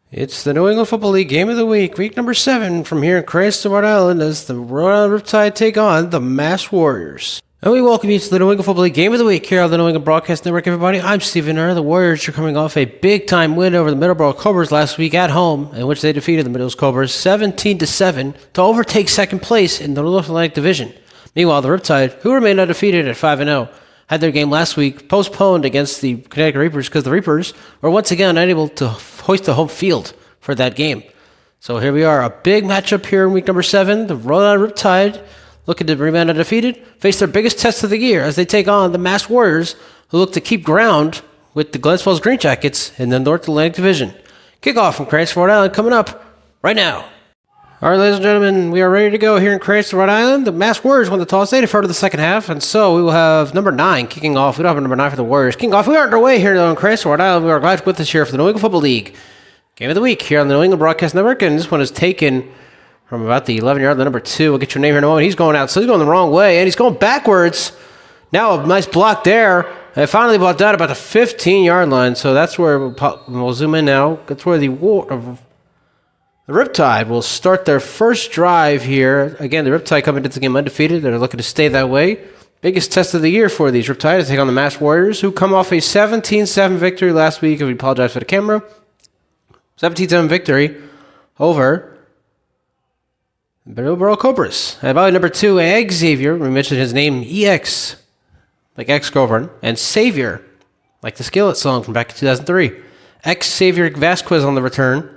It's the New England Football League Game of the Week number 7 from here in Cranston, Rhode Island, as the Rhode Island Riptide take on the Mass Warriors. And we welcome you to the New England Football League Game of the Week here on the New England Broadcast Network, everybody. I'm Stephen Err. The Warriors are coming off a big-time win over the Middleborough Cobras last week at home, in which they defeated the Middleborough Cobras 17-7 to overtake second place in the North Atlantic Division. Meanwhile, the Riptide, who remained undefeated at 5-0, had their game last week postponed against the Connecticut Reapers because the Reapers were once again unable to hoist the home field for that game. So here we are, a big matchup here in week number 7. The Rhode Island Riptide, looking to remain undefeated, face their biggest test of the year as they take on the Mass Warriors, who look to keep ground with the Glens Falls Green Jackets in the North Atlantic Division. Kickoff from Cranston, Rhode Island, coming up right now. All right, ladies and gentlemen, we are ready to go here in Cranston, Rhode Island. The Mass Warriors won the toss. They deferred to the second half, and so we will have number 9 kicking off. We don't have a number 9 for the Warriors. Kicking off, we are underway here in Cranston, Rhode Island. We are glad you're with us here for the New England Football League Game of the Week here on the New England Broadcast Network, and this one is taken from about the 11-yard line, number 2. We'll get your name here in a moment. He's going out, so he's going the wrong way, and he's going backwards. Now a nice block there, and finally brought down about the 15-yard line, so that's where we'll zoom in now. That's where the Riptide will start their first drive here. Again, the Riptide coming into the game undefeated. They're looking to stay that way. Biggest test of the year for these Riptide to take on the Mass Warriors, who come off a 17-7 victory last week, and we apologize for the camera. 17-7 victory over the Middleborough Cobras. And about number 2, Xavier, we mentioned his name, EX, like ex-girlfriend, and Savior, like the Skillet song from back in 2003. Xavier Vasquez on the return.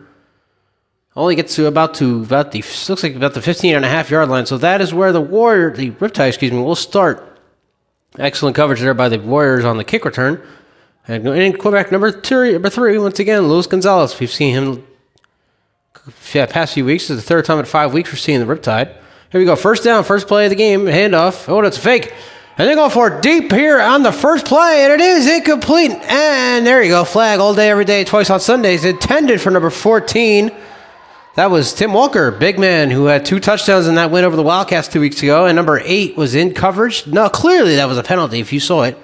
Only gets to about the looks like about the 15.5-yard line. So that is where the Riptide, will start. Excellent coverage there by the Warriors on the kick return. And quarterback number 3, once again, Luis Gonzalez. We've seen him past few weeks. This is the third time in 5 weeks we're seeing the Riptide. Here we go. First down, first play of the game. Handoff. Oh, that's a fake. And they're going for it deep here on the first play, and it is incomplete. And there you go. Flag all day, every day, twice on Sundays. Intended for number 14. That was Tim Walker, big man, who had 2 touchdowns in that win over the Wildcats 2 weeks ago. And number 8 was in coverage. No, clearly that was a penalty if you saw it.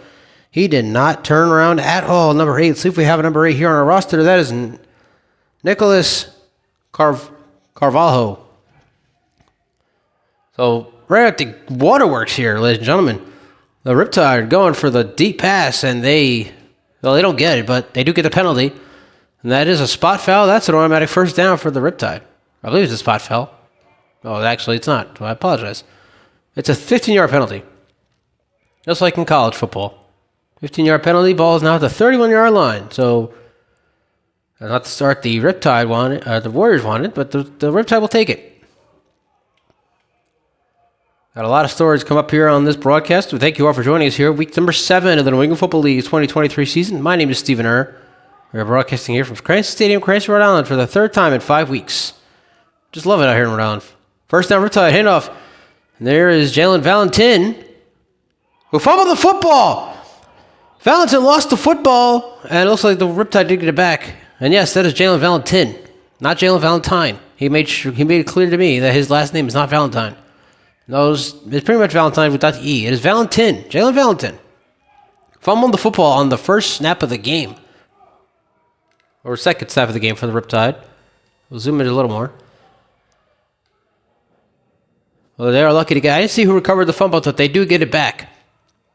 He did not turn around at all. Number 8. Let's see if we have a number 8 here on our roster. That is Nicholas Carvalho. So right at the waterworks here, ladies and gentlemen. The Riptide going for the deep pass, and they don't get it, but they do get the penalty. And that is a spot foul. That's an automatic first down for the Riptide. I believe it's a spot foul. Oh, actually, it's not. I apologize. It's a 15-yard penalty. Just like in college football. 15-yard penalty. Ball is now at the 31-yard line. So, not the start the Riptide wanted, the Warriors wanted, but the Riptide will take it. Got a lot of stories come up here on this broadcast. We thank you all for joining us here. Week number 7 of the New England Football League 2023 season. My name is Stephen Err. We're broadcasting here from Cranston Stadium, Cranston, Rhode Island, for the third time in 5 weeks. Just love it out here in Rhode Island. First down, Riptide, handoff. And there is Jalen Valentin, who fumbled the football. Valentin lost the football, and it looks like the Riptide did get it back. And yes, that is Jalen Valentin, not Jalen Valentine. He made it clear to me that his last name is not Valentine. No, it's pretty much Valentine without the E. It is Valentin, Jalen Valentin. Fumbled the football on the first snap of the game. Or second snap of the game for the Riptide. We'll zoom in a little more. Well, they are lucky to get. I didn't see who recovered the fumble, but they do get it back.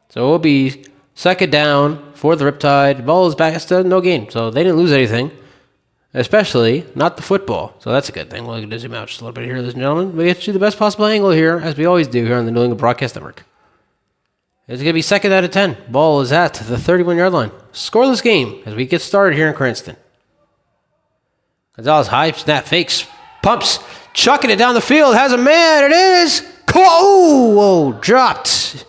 So it will be second down for the Riptide. The ball is back. Still no gain. So they didn't lose anything. Especially not the football. So that's a good thing. We'll zoom out just a little bit here, ladies and gentlemen. We get you the best possible angle here, as we always do here on the New England Broadcast Network. It's going to be second out of 10. Ball is at the 31-yard line. Scoreless game as we get started here in Cranston. Gonzalez high snap fakes, pumps, chucking it down the field, has a man, it is, dropped.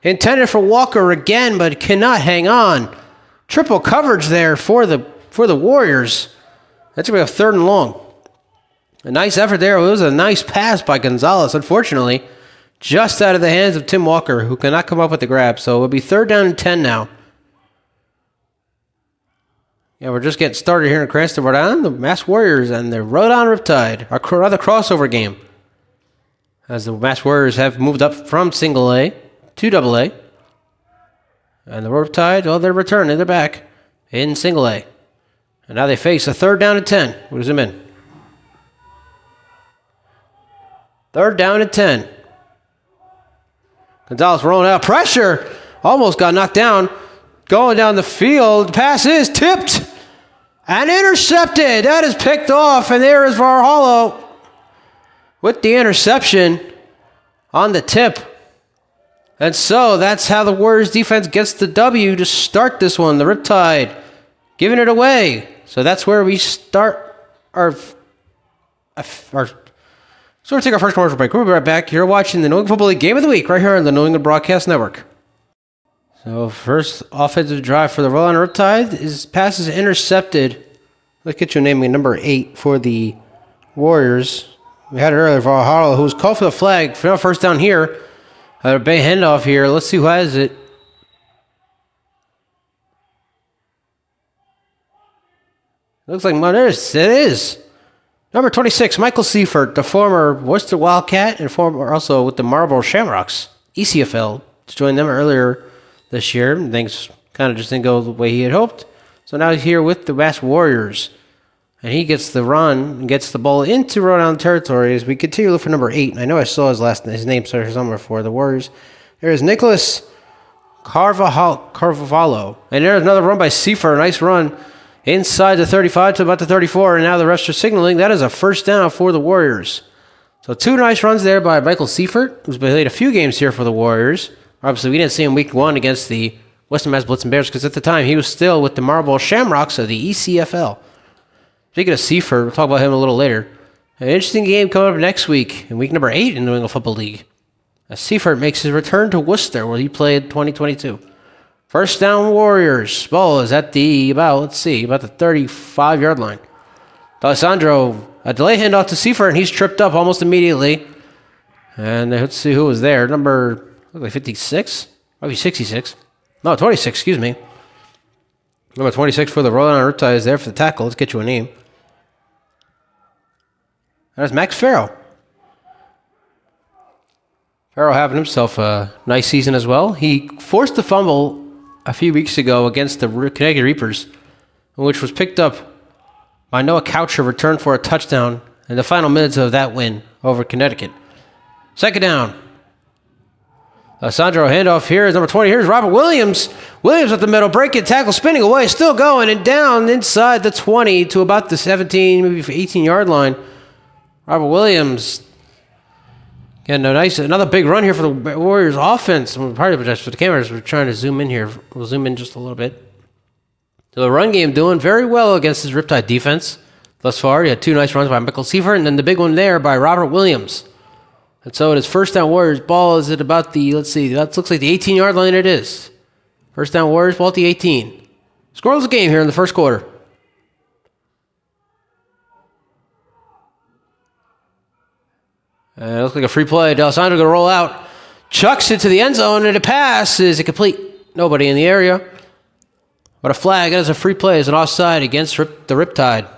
Intended for Walker again, but cannot hang on. Triple coverage there for the Warriors. That's going to be a 3rd and long. A nice effort there. It was a nice pass by Gonzalez, unfortunately, just out of the hands of Tim Walker, who cannot come up with the grab. So it will be 3rd down and 10 now. Yeah, we're just getting started here in Cranston, Rhode Island. The Mass Warriors and the Rhode Island Riptide, another crossover game. As the Mass Warriors have moved up from single A to double A. And the Riptide, they're returning. They're back in single A. And now they face a 3rd down and 10. We'll zoom in. 3rd down and 10. Gonzalez rolling out. Pressure. Almost got knocked down. Going down the field. Pass is tipped. And intercepted. That is picked off. And there is Varhalo with the interception on the tip. And so that's how the Warriors defense gets the W to start this one. The Riptide giving it away. So that's where we start our so we'll take our first commercial break. We'll be right back. You're watching the New England Football League Game of the Week right here on the New England Broadcast Network. So first offensive drive for the Rhode Riptide is passes intercepted. Let's get you naming number 8 for the Warriors. We had it earlier for Harlow, who was called for the flag. First down here. A big handoff here. Let's see who has it. Looks like it is. Number 26, Michael Seifert, the former Worcester Wildcat and former also with the Marlboro Shamrocks, ECFL. Joined them earlier this year. Things kind of just didn't go the way he had hoped. So now he's here with the Mass Warriors. And he gets the run and gets the ball into Rhode Island territory as we continue to look for number 8. I know I saw his name somewhere for the Warriors. There's Nicholas Carvalho. And there's another run by Seifert. A nice run inside the 35 to about the 34. And now the refs are signaling that is a first down for the Warriors. So 2 nice runs there by Michael Seifert, who's played a few games here for the Warriors. Obviously, we didn't see him week 1 against the Western Mass Blitzen Bears because at the time he was still with the Marlboro Shamrocks of the ECFL. Speaking of Seifert, we'll talk about him a little later. An interesting game coming up next week, in week number 8 in the New England Football League. As Seifert makes his return to Worcester, where he played 2022. First down Warriors. Ball is at the, about the 35-yard line. D'Alessandro, a delay handoff to Seifert, and he's tripped up almost immediately. And let's see who was there. Number, like 56? Probably 66. No, 26, excuse me. Number 26 for the Rhode Island Riptide is there for the tackle. Let's get you a name. There's Max Farrow. Farrow having himself a nice season as well. He forced a fumble a few weeks ago against the Connecticut Reapers, which was picked up by Noah Coucher, returned for a touchdown in the final minutes of that win over Connecticut. Second down. Sandro handoff here is number 20. Here's Robert Williams. Williams at the middle, breaking tackle, spinning away, still going, and down inside the 20 to about the 17, maybe 18-yard line. Robert Williams getting another big run here for the Warriors offense. Probably just for the cameras, we're trying to zoom in here. We'll zoom in just a little bit. So the run game doing very well against this Riptide defense thus far. You had 2 nice runs by Michael Seifert, and then the big one there by Robert Williams. And so it is first down Warriors. Ball is at about the, that looks like the 18-yard line it is. First down Warriors, ball at the 18. Scoreless game here in the first quarter. And it looks like a free play. D'Alessandro going to roll out. Chucks it to the end zone, and a pass is incomplete. Nobody in the area. But a flag as a free play is an offside against the Riptide.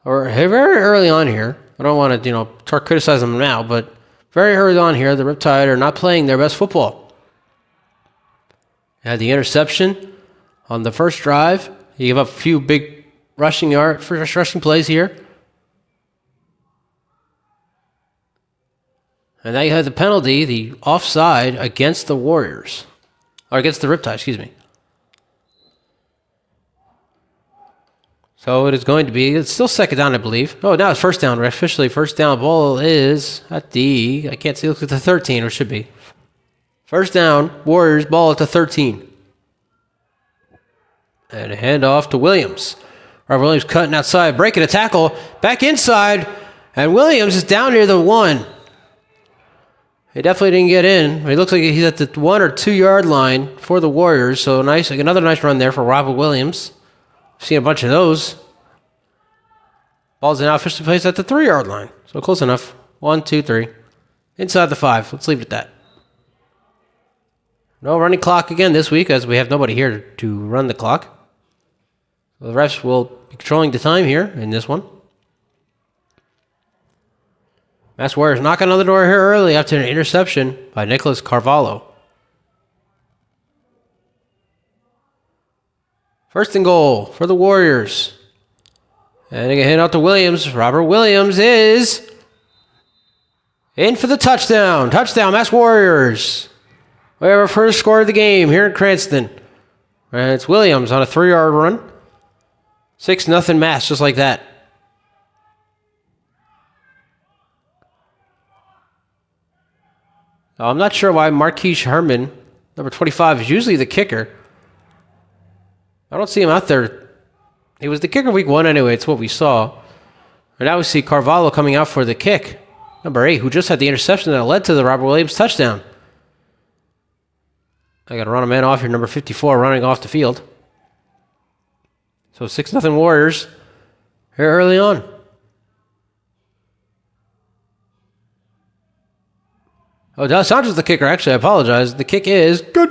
Or very early on here. I don't want to, start criticizing them now, but very early on here, the Riptide are not playing their best football. Had the interception on the first drive. He gave up a few big rushing plays here. And now you have the penalty, the offside against the Warriors. Or against the Riptide, excuse me. So it is going to be, it's still second down, I believe. Oh, now it's first down. Officially, first down. Ball is at the, I can't see, it looks like the 13, or it should be. First down, Warriors, ball at the 13. And a handoff to Williams. Robert Williams cutting outside, breaking a tackle, back inside, and Williams is down near the 1. He definitely didn't get in. He looks like he's at the 1 or 2 yard line for the Warriors. So nice, another nice run there for Robert Williams. Seen a bunch of those. Ball's now officially placed at the 3 yard line. So close enough. 1, 2, 3. Inside the 5. Let's leave it at that. No running clock again this week as we have nobody here to run the clock. So the refs will be controlling the time here in this one. Mass Warriors knocking on the door here early after an interception by Nicholas Carvalho. First and goal for the Warriors. And they get hit out to Williams. Robert Williams is in for the touchdown. Touchdown, Mass Warriors. We have our first score of the game here in Cranston. And it's Williams on a 3-yard run. 6-0 Mass, just like that. I'm not sure why Marquise Herman, number 25, is usually the kicker. I don't see him out there. He was the kicker week 1 anyway. It's what we saw. And now we see Carvalho coming out for the kick. Number 8, who just had the interception that led to the Robert Williams touchdown. I got to run a man off here. Number 54 running off the field. So 6-0 Warriors here early on. Oh, Dallas Sanchez the kicker. Actually, I apologize. The kick is good.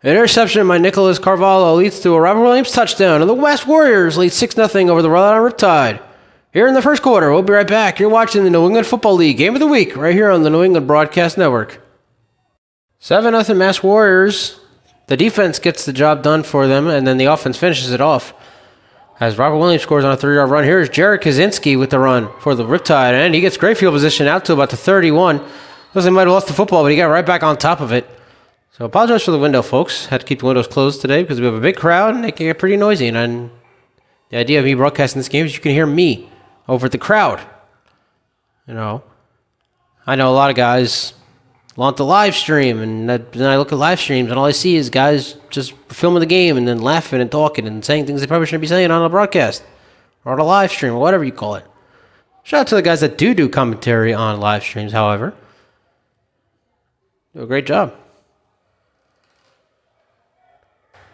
An interception by Nicholas Carvalho leads to a Robert Williams touchdown, and the West Warriors lead 6-0 over the Rhode Riptide. Here in the first quarter, we'll be right back. You're watching the New England Football League Game of the Week right here on the New England Broadcast Network. 7-0 Mass Warriors. The defense gets the job done for them, and then the offense finishes it off. As Robert Williams scores on a 3-yard run, here's Jared Kaczynski with the run for the Riptide, and he gets great field position out to about the 31. Looks like he might have lost the football, but he got right back on top of it. So apologize for the window, folks. Had to keep the windows closed today because we have a big crowd and it can get pretty noisy. And then the idea of me broadcasting this game is you can hear me over the crowd. You know, I know a lot of guys want the live stream, and then I look at live streams and all I see is guys just filming the game and then laughing and talking and saying things they probably shouldn't be saying on a broadcast or on a live stream or whatever you call it. Shout out to the guys that do commentary on live streams, however. Do a great job.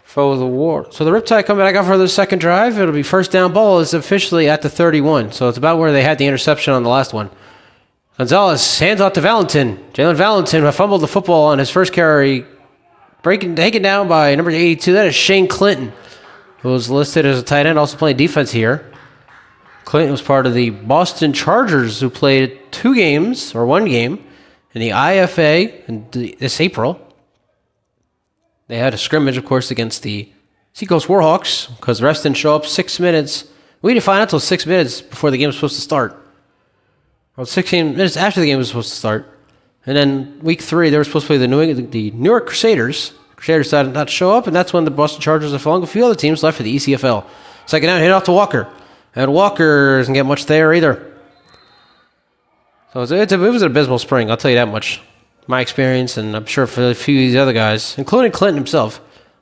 For the war. So the Riptide coming back out for the second drive. It'll be first down ball. It's officially at the 31. So it's about where they had the interception on the last one. Gonzalez hands off to Valentin. Jalen Valentin fumbled the football on his first carry. Taken down by number 82. That is Shane Clinton, who was listed as a tight end, also playing defense here. Clinton was part of the Boston Chargers, who played 2 games, or 1 game, in the IFA this April. They had a scrimmage, of course, against the Seacoast Warhawks because the refs didn't show up 6 minutes. We didn't find out until 6 minutes before the game was supposed to start. Well, 16 minutes after the game was supposed to start. And then week 3, they were supposed to play the New York Crusaders. Crusaders decided not to show up, and that's when the Boston Chargers are falling. A few other teams left for the ECFL. Second down, hit off to Walker. And Walker doesn't get much there either. So it was an abysmal spring, I'll tell you that much. My experience, and I'm sure for a few of these other guys, including Clinton himself.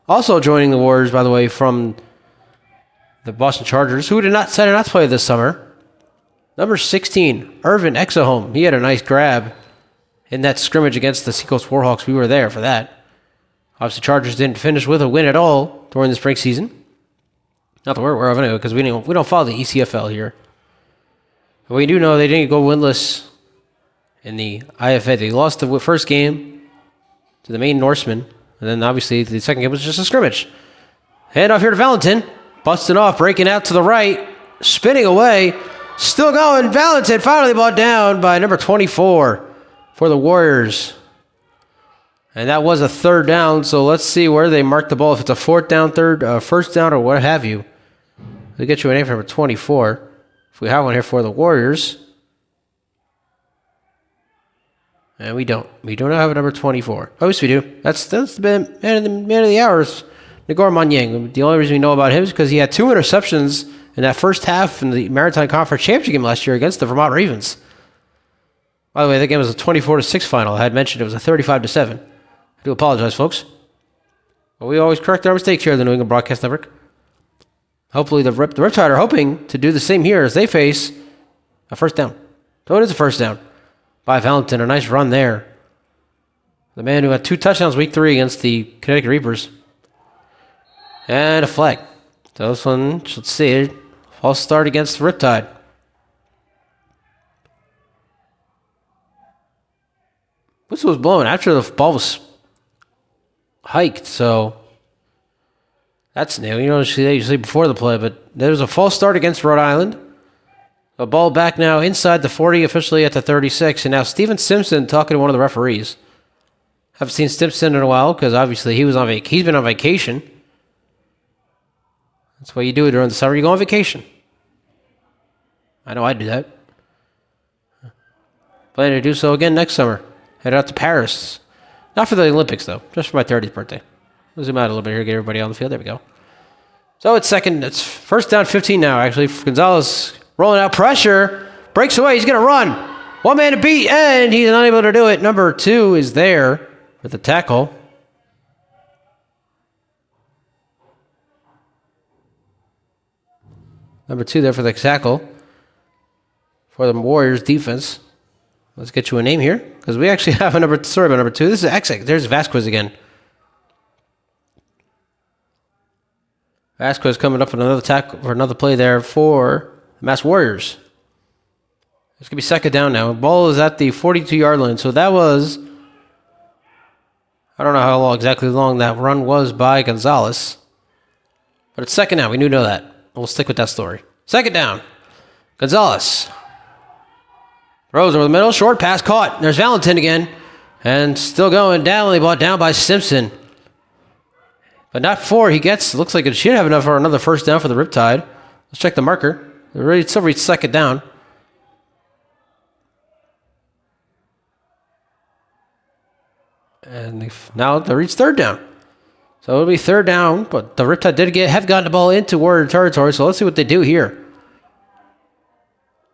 Also joining the Warriors, by the way, from the Boston Chargers, who decided not to play this summer. Number 16, Irvin Exahome. He had a nice grab in that scrimmage against the Seacoast Warhawks. We were there for that. Obviously, Chargers didn't finish with a win at all during the spring season. Not that we're aware of anyway, because we don't follow the ECFL here. But we do know they didn't go winless in the IFA. They lost the first game to the Maine Norsemen, and then obviously the second game was just a scrimmage. Hand off here to Valentin. Busting off, breaking out to the right, spinning away, still going. Valentin finally brought down by number 24 for the Warriors. And that was a third down, so let's see where they mark the ball. If it's a fourth down, first down, or what have you. They'll get you a name for number 24. If we have one here for the Warriors. And we don't. We do not have a number 24. Oh, yes, we do. That's the man of the hour is Nagor Manyang. The only reason we know about him is because he had 2 interceptions in that first half in the Maritime Conference Championship game last year against the Vermont Ravens. By the way, that game was a 24-6 final. I had mentioned it was a 35-7. I do apologize, folks. But we always correct our mistakes here at the New England Broadcast Network. Hopefully the Riptide are hoping to do the same here as they face a first down. So it is a first down by Valentin. A nice run there. The man who had 2 touchdowns week 3 against the Connecticut Reapers. And a flag. So this one, let's see, false start against the Riptide. Whistle was blowing after the ball was hiked, so that's new. You don't usually before the play, but there's a false start against Rhode Island. A ball back now inside the 40, officially at the 36, and now Steven Simpson talking to one of the referees. Haven't seen Simpson in a while because obviously he's been on vacation. That's what you do during the summer. You go on vacation. I know I do that. Plan to do so again next summer. Head out to Paris. Not for the Olympics, though. Just for my 30th birthday. We'll zoom out a little bit here, get everybody on the field. There we go. So it's first down 15 now, actually. Gonzalez rolling out pressure. Breaks away. He's going to run. One man to beat, and he's unable to do it. Number 2 is there for the tackle. Number 2 there for the tackle for the Warriors defense. Let's get you a name here, because we actually have a number. Sorry about number 2. This is X. There's Vasquez again. Vasquez coming up with another tackle for another play there for the Mass Warriors. It's gonna be second down now. The ball is at the 42-yard line. So that was, I don't know how exactly long that run was by Gonzalez, but it's second down. We do know that. We'll stick with that story. Second down. Gonzalez throws over the middle. Short pass caught. There's Valentin again. And still going down. Brought down by Simpson. But not before he gets, looks like it should have enough for another first down for the Riptide. Let's check the marker. They're ready to reach second down. And now they reach third down. So it'll be third down, but the Riptide have gotten the ball into Warrior territory, so let's see what they do here.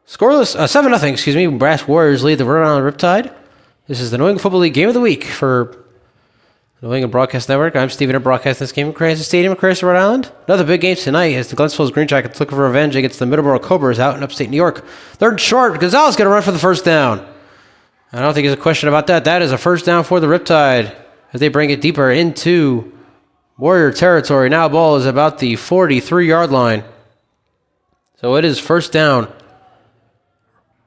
Scoreless, 7-0, excuse me. Brass Warriors lead the Rhode Island Riptide. This is the New England Football League Game of the Week for the New England Broadcast Network. I'm Steven. I'm broadcasting this game from Cranston Stadium in Cranston, Rhode Island. Another big game tonight as the Glenn Green Jackets looking for revenge against the Middleborough Cobras out in upstate New York. Third and short. Gonzalez going to run for the first down. I don't think there's a question about that. That is a first down for the Riptide as they bring it deeper into Warrior territory. Now ball is about the 43-yard line. So it is first down.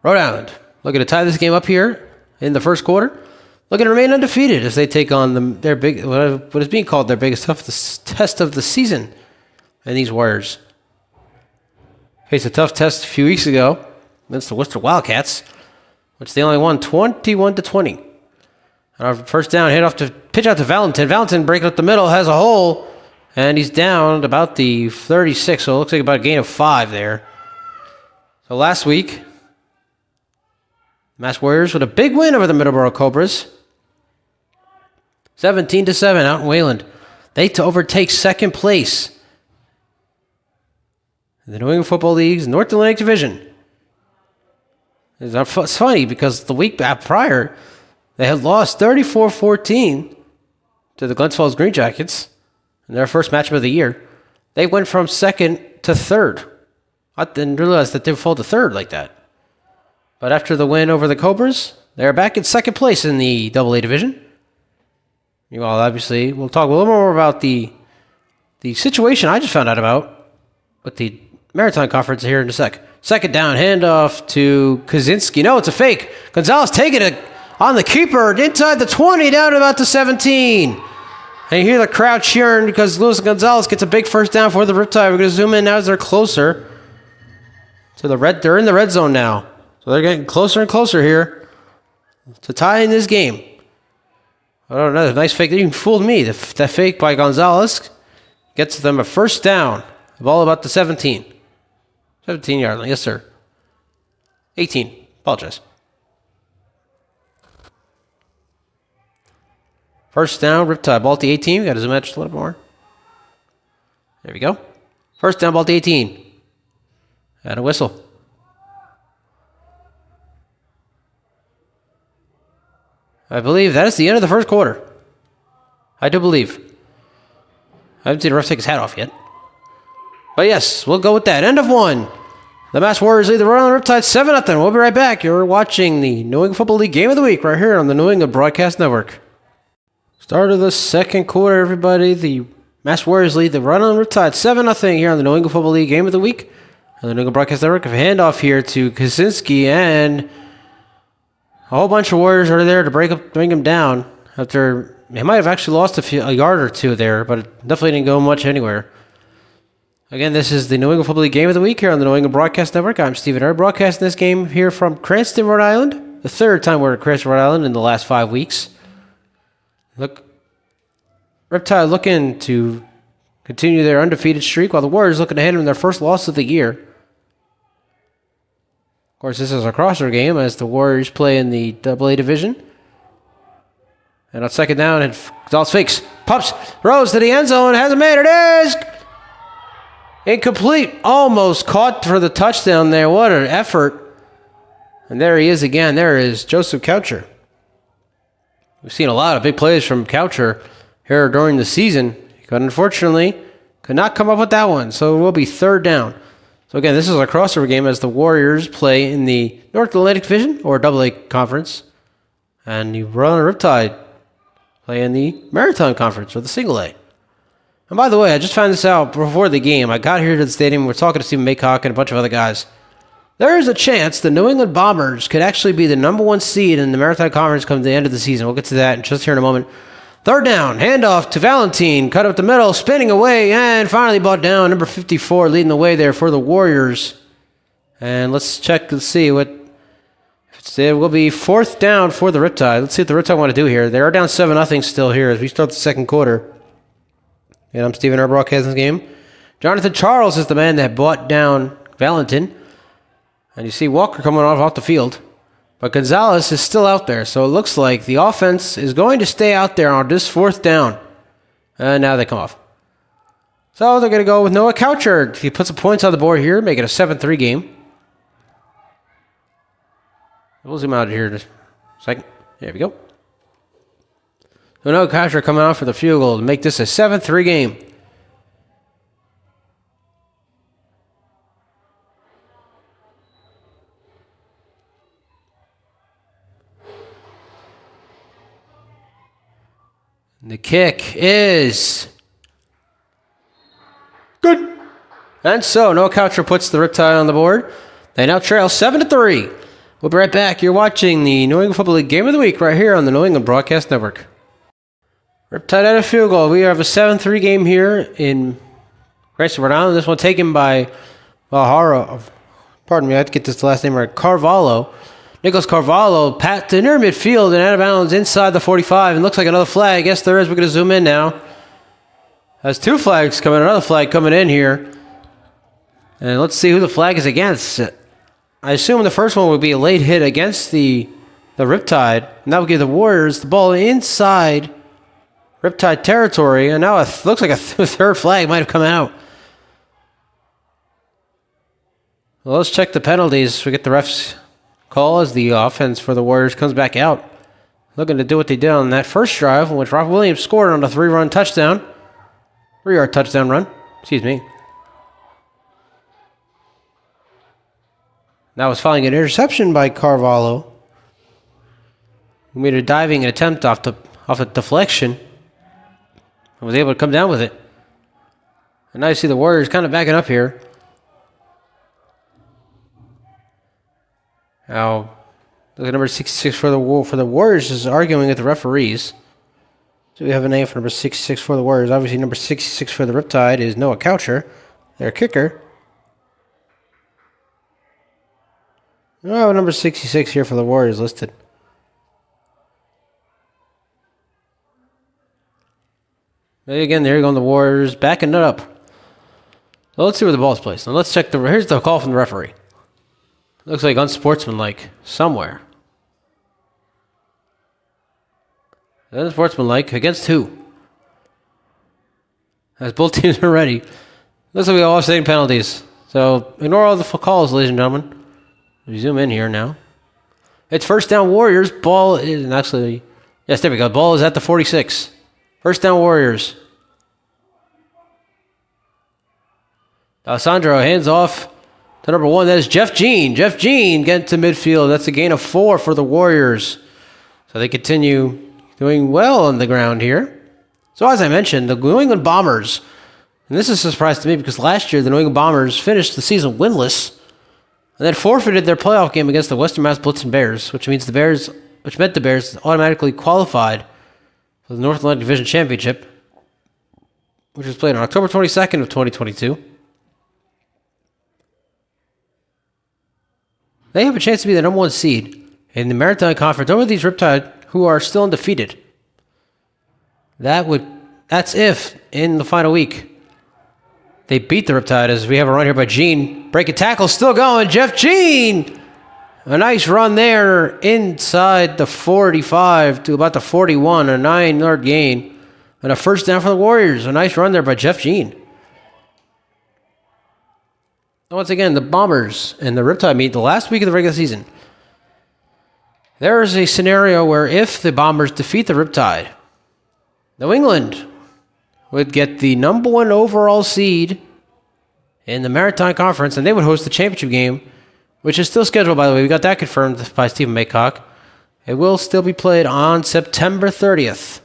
Rhode Island looking to tie this game up here in the first quarter. Looking to remain undefeated as they take on their big, what is being called their biggest test of the season. And these Warriors faced a tough test a few weeks ago against the Worcester Wildcats, which they only won 21-20. Our first down, pitch out to Valentin. Valentin breaking up the middle, has a hole, and he's down about the 36, so it looks like about a gain of 5 there. So last week, Mass Warriors with a big win over the Middleborough Cobras. 17-7 out in Wayland. They to overtake second place in the New England Football League's North Atlantic Division. It's funny because the week prior, they had lost 34-14 to the Glens Falls Green Jackets in their first matchup of the year. They went from second to third. I didn't realize that they would fall to third like that. But after the win over the Cobras, they're back in second place in the AA division. Well, obviously, we'll talk a little more about the situation I just found out about with the Maritime Conference here in a sec. Second down, handoff to Kaczynski. No, it's a fake. Gonzalez taking it on the keeper inside the 20, down to about the 17. And you hear the crowd cheering because Luis Gonzalez gets a big first down for the Riptide. We're going to zoom in now as they're closer to the red. They're in the red zone now. So they're getting closer and closer here to tie in this game. I don't know. Nice fake. They even fooled me. That fake by Gonzalez gets them a first down. The ball about the 17. 17-yard line. Yes, sir. 18. Apologize. First down, Riptide. Ball at the 18. We got to zoom out just a little more. There we go. First down, ball at the 18. And a whistle. I believe that is the end of the first quarter. I do believe. I haven't seen the ref take his hat off yet. But yes, we'll go with that. End of one. The Mass Warriors lead the Rhode Island Riptide 7-0. We'll be right back. You're watching the New England Football League Game of the Week right here on the New England Broadcast Network. Start of the second quarter, everybody. The Mass Warriors lead the Rhode Island Riptide 7-0 here on the New England Football League Game of the Week on the New England Broadcast Network. A handoff here to Kaczynski, and a whole bunch of Warriors are there to bring him down. After they might have actually lost a yard or two there, but it definitely didn't go much anywhere. Again, this is the New England Football League Game of the Week here on the New England Broadcast Network. I'm Steven Rhode, broadcasting this game here from Cranston, Rhode Island. The third time we're at Cranston, Rhode Island in the last 5 weeks. Look, Riptide looking to continue their undefeated streak, while the Warriors looking to hand them their first loss of the year. Of course, this is a crossover game as the Warriors play in the AA division. And on second down, Gonzalez fakes, pops, throws to the end zone, hasn't made it, is incomplete. Almost caught for the touchdown there. What an effort. And there he is again. There is Joseph Coucher. We've seen a lot of big plays from Coucher here during the season. But unfortunately, could not come up with that one. So it will be third down. So again, this is a crossover game as the Warriors play in the North Atlantic Division, or AA Conference. And the Rhode Riptide play in the Maritime Conference, or the Single A. And by the way, I just found this out before the game. I got here to the stadium. We're talking to Stephen Maycock and a bunch of other guys. There is a chance the New England Bombers could actually be the number 1 seed in the Maritime Conference come the end of the season. We'll get to that just here in a moment. Third down, handoff to Valentine, cut up the middle, spinning away, and finally brought down. Number 54 leading the way there for the Warriors. And let's check and see what... It will be fourth down for the Riptide. Let's see what the Riptide want to do here. They are down 7-0 still here as we start the second quarter. And I'm Stephen Earl broadcasting this game. Jonathan Charles is the man that brought down Valentin. And you see Walker coming off the field. But Gonzalez is still out there. So it looks like the offense is going to stay out there on this fourth down. And now they come off. So they're going to go with Noah Coucher. He puts some points on the board here, make it a 7-3 game. We'll zoom out here just a second. There we go. So Noah Coucher coming out for the field goal to make this a 7-3 game. The kick is good. And so Noah Coucher puts the Riptide on the board. They now trail 7-3. We'll be right back. You're watching the New England Football League Game of the Week right here on the New England Broadcast Network. Riptide at a field goal. We have a 7-3 game here in Rhode Island. This one taken by Valhara. Pardon me, I have to get this last name right. Carvalho. Nicholas Carvalho pat to near midfield and out of bounds inside the 45. And looks like another flag. Yes, there is. We're going to zoom in now. Has two flags coming. Another flag coming in here. And let's see who the flag is against. I assume the first one would be a late hit against the Riptide. And that would give the Warriors the ball inside Riptide territory. And now it looks like a third flag might have come out. Well, let's check the penalties. We get the refs call as the offense for the Warriors comes back out. Looking to do what they did on that first drive, in which Robert Williams scored on a 3-yard touchdown run. Excuse me. That was following an interception by Carvalho, who made a diving attempt off a deflection and was able to come down with it. And now you see the Warriors kind of backing up here. Now, look at number 66 for the Warriors is arguing with the referees. So we have a name for number 66 for the Warriors. Obviously, number 66 for the Riptide is Noah Coucher, their kicker. Oh, number 66 here for the Warriors listed. And again, there you go, the Warriors backing it up. So let's see where the ball's placed. Now let's check here's the call from the referee. Looks like unsportsmanlike somewhere. Unsportsmanlike against who? As both teams are ready. Looks like we all have same penalties. So ignore all the calls, ladies and gentlemen. We zoom in here now. It's first down Warriors. Ball is actually... Yes, there we go. Ball is at the 46. First down Warriors. Alessandro hands off to number 1. That is Jeff Jean. Jeff Jean getting to midfield. That's a gain of 4 for the Warriors. So they continue doing well on the ground here. So as I mentioned, the New England Bombers, and this is a surprise to me because last year the New England Bombers finished the season winless and then forfeited their playoff game against the Western Mass Blitzen Bears, which meant the Bears automatically qualified for the North Atlantic Division Championship, which was played on October 22nd of 2022. They have a chance to be the number 1 seed in the Maritime Conference over these Riptide, who are still undefeated. That's if in the final week They beat the Riptide as we have a run here by Gene. Break a tackle, still going. Jeff Gene! A nice run there inside the 45 to about the 41. A 9-yard gain. And a first down for the Warriors. A nice run there by Jeff Gene. Once again, the Bombers and the Riptide meet the last week of the regular season. There is a scenario where if the Bombers defeat the Riptide, New England would get the number 1 overall seed in the Maritime Conference, and they would host the championship game, which is still scheduled, by the way. We got that confirmed by Stephen Maycock. It will still be played on September 30th.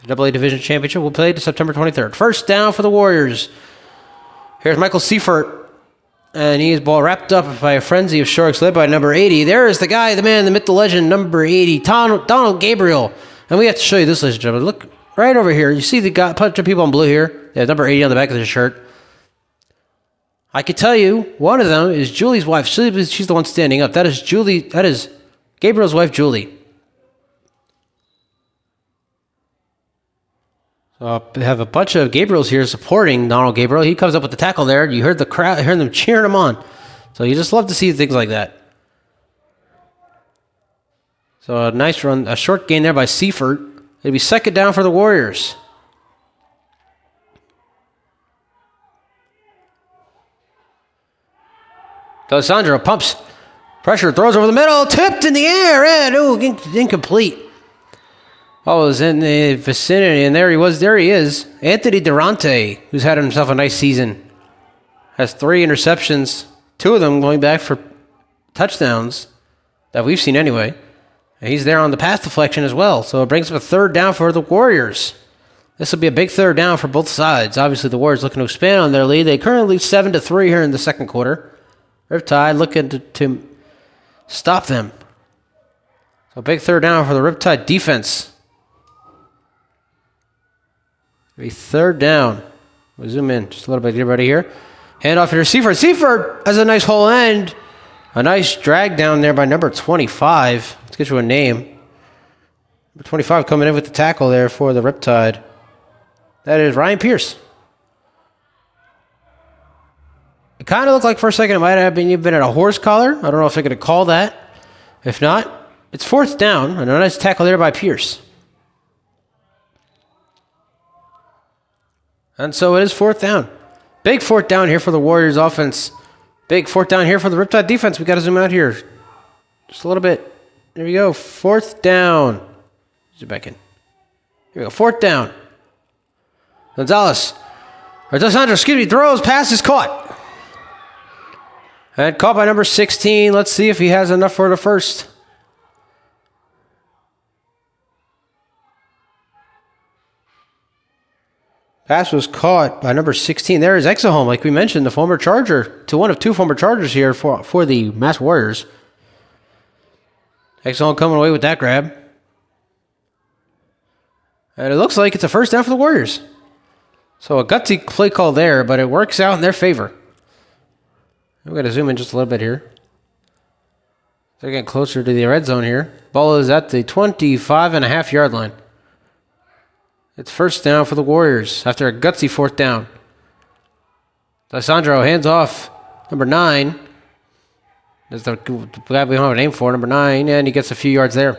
The AA Division Championship will be played September 23rd. First down for the Warriors. Here's Michael Seifert, and he is ball wrapped up by a frenzy of sharks led by number 80. There is the guy, the man, the myth, the legend, number 80, Donald Gabriel. And we have to show you this, ladies and gentlemen. Look right over here. You see the guy, bunch of people in blue here? They have number 80 on the back of their shirt. I can tell you, one of them is Julie's wife. She's the one standing up. That is Gabriel's wife, Julie. We have a bunch of Gabriels here supporting Donald Gabriel. He comes up with the tackle there. You heard the crowd, heard them cheering him on. So you just love to see things like that. So a nice run, a short gain there by Seifert. It'll be second down for the Warriors. D'Alessandro pumps, pressure, throws over the middle, tipped in the air, and incomplete. Oh, it was in the vicinity, and there he is. Anthony Durante, who's had himself a nice season, has 3 interceptions, 2 of them going back for touchdowns that we've seen anyway. And he's there on the pass deflection as well, so it brings up a third down for the Warriors. This will be a big third down for both sides. Obviously, the Warriors looking to expand on their lead. They currently 7-3 here in the second quarter. Riptide looking to stop them. So big third down for the Riptide defense. A third down. We'll zoom in just a little bit. Get ready here. Hand off here. Seifert. Seifert has a nice whole end. A nice drag down there by number 25. Let's get you a name. Number 25 coming in with the tackle there for the Riptide. That is Ryan Pierce. It kind of looked like for a second it might have been at a horse collar. I don't know if they're going to call that. If not, it's fourth down. And a nice tackle there by Pierce. And so it is fourth down. Big fourth down here for the Warriors offense. Big fourth down here for the Riptide defense. We got to zoom out here. Just a little bit. There we go. Fourth down. Zoom back in. Here we go. Fourth down. D'Alessandro, throws. Pass is caught. And caught by number 16. Let's see if he has enough for the first. Pass was caught by number 16. There is Exahome, like we mentioned, the former Charger, to one of 2 former Chargers here for the Mass Warriors. Exahome coming away with that grab. And it looks like it's a first down for the Warriors. So a gutsy play call there, but it works out in their favor. We've got to zoom in just a little bit here. They're getting closer to the red zone here. Ball is at the 25.5-yard line. It's first down for the Warriors after a gutsy fourth down. D'Alessandro hands off. Number 9. That's the guy we don't have a name for, number 9, and he gets a few yards there.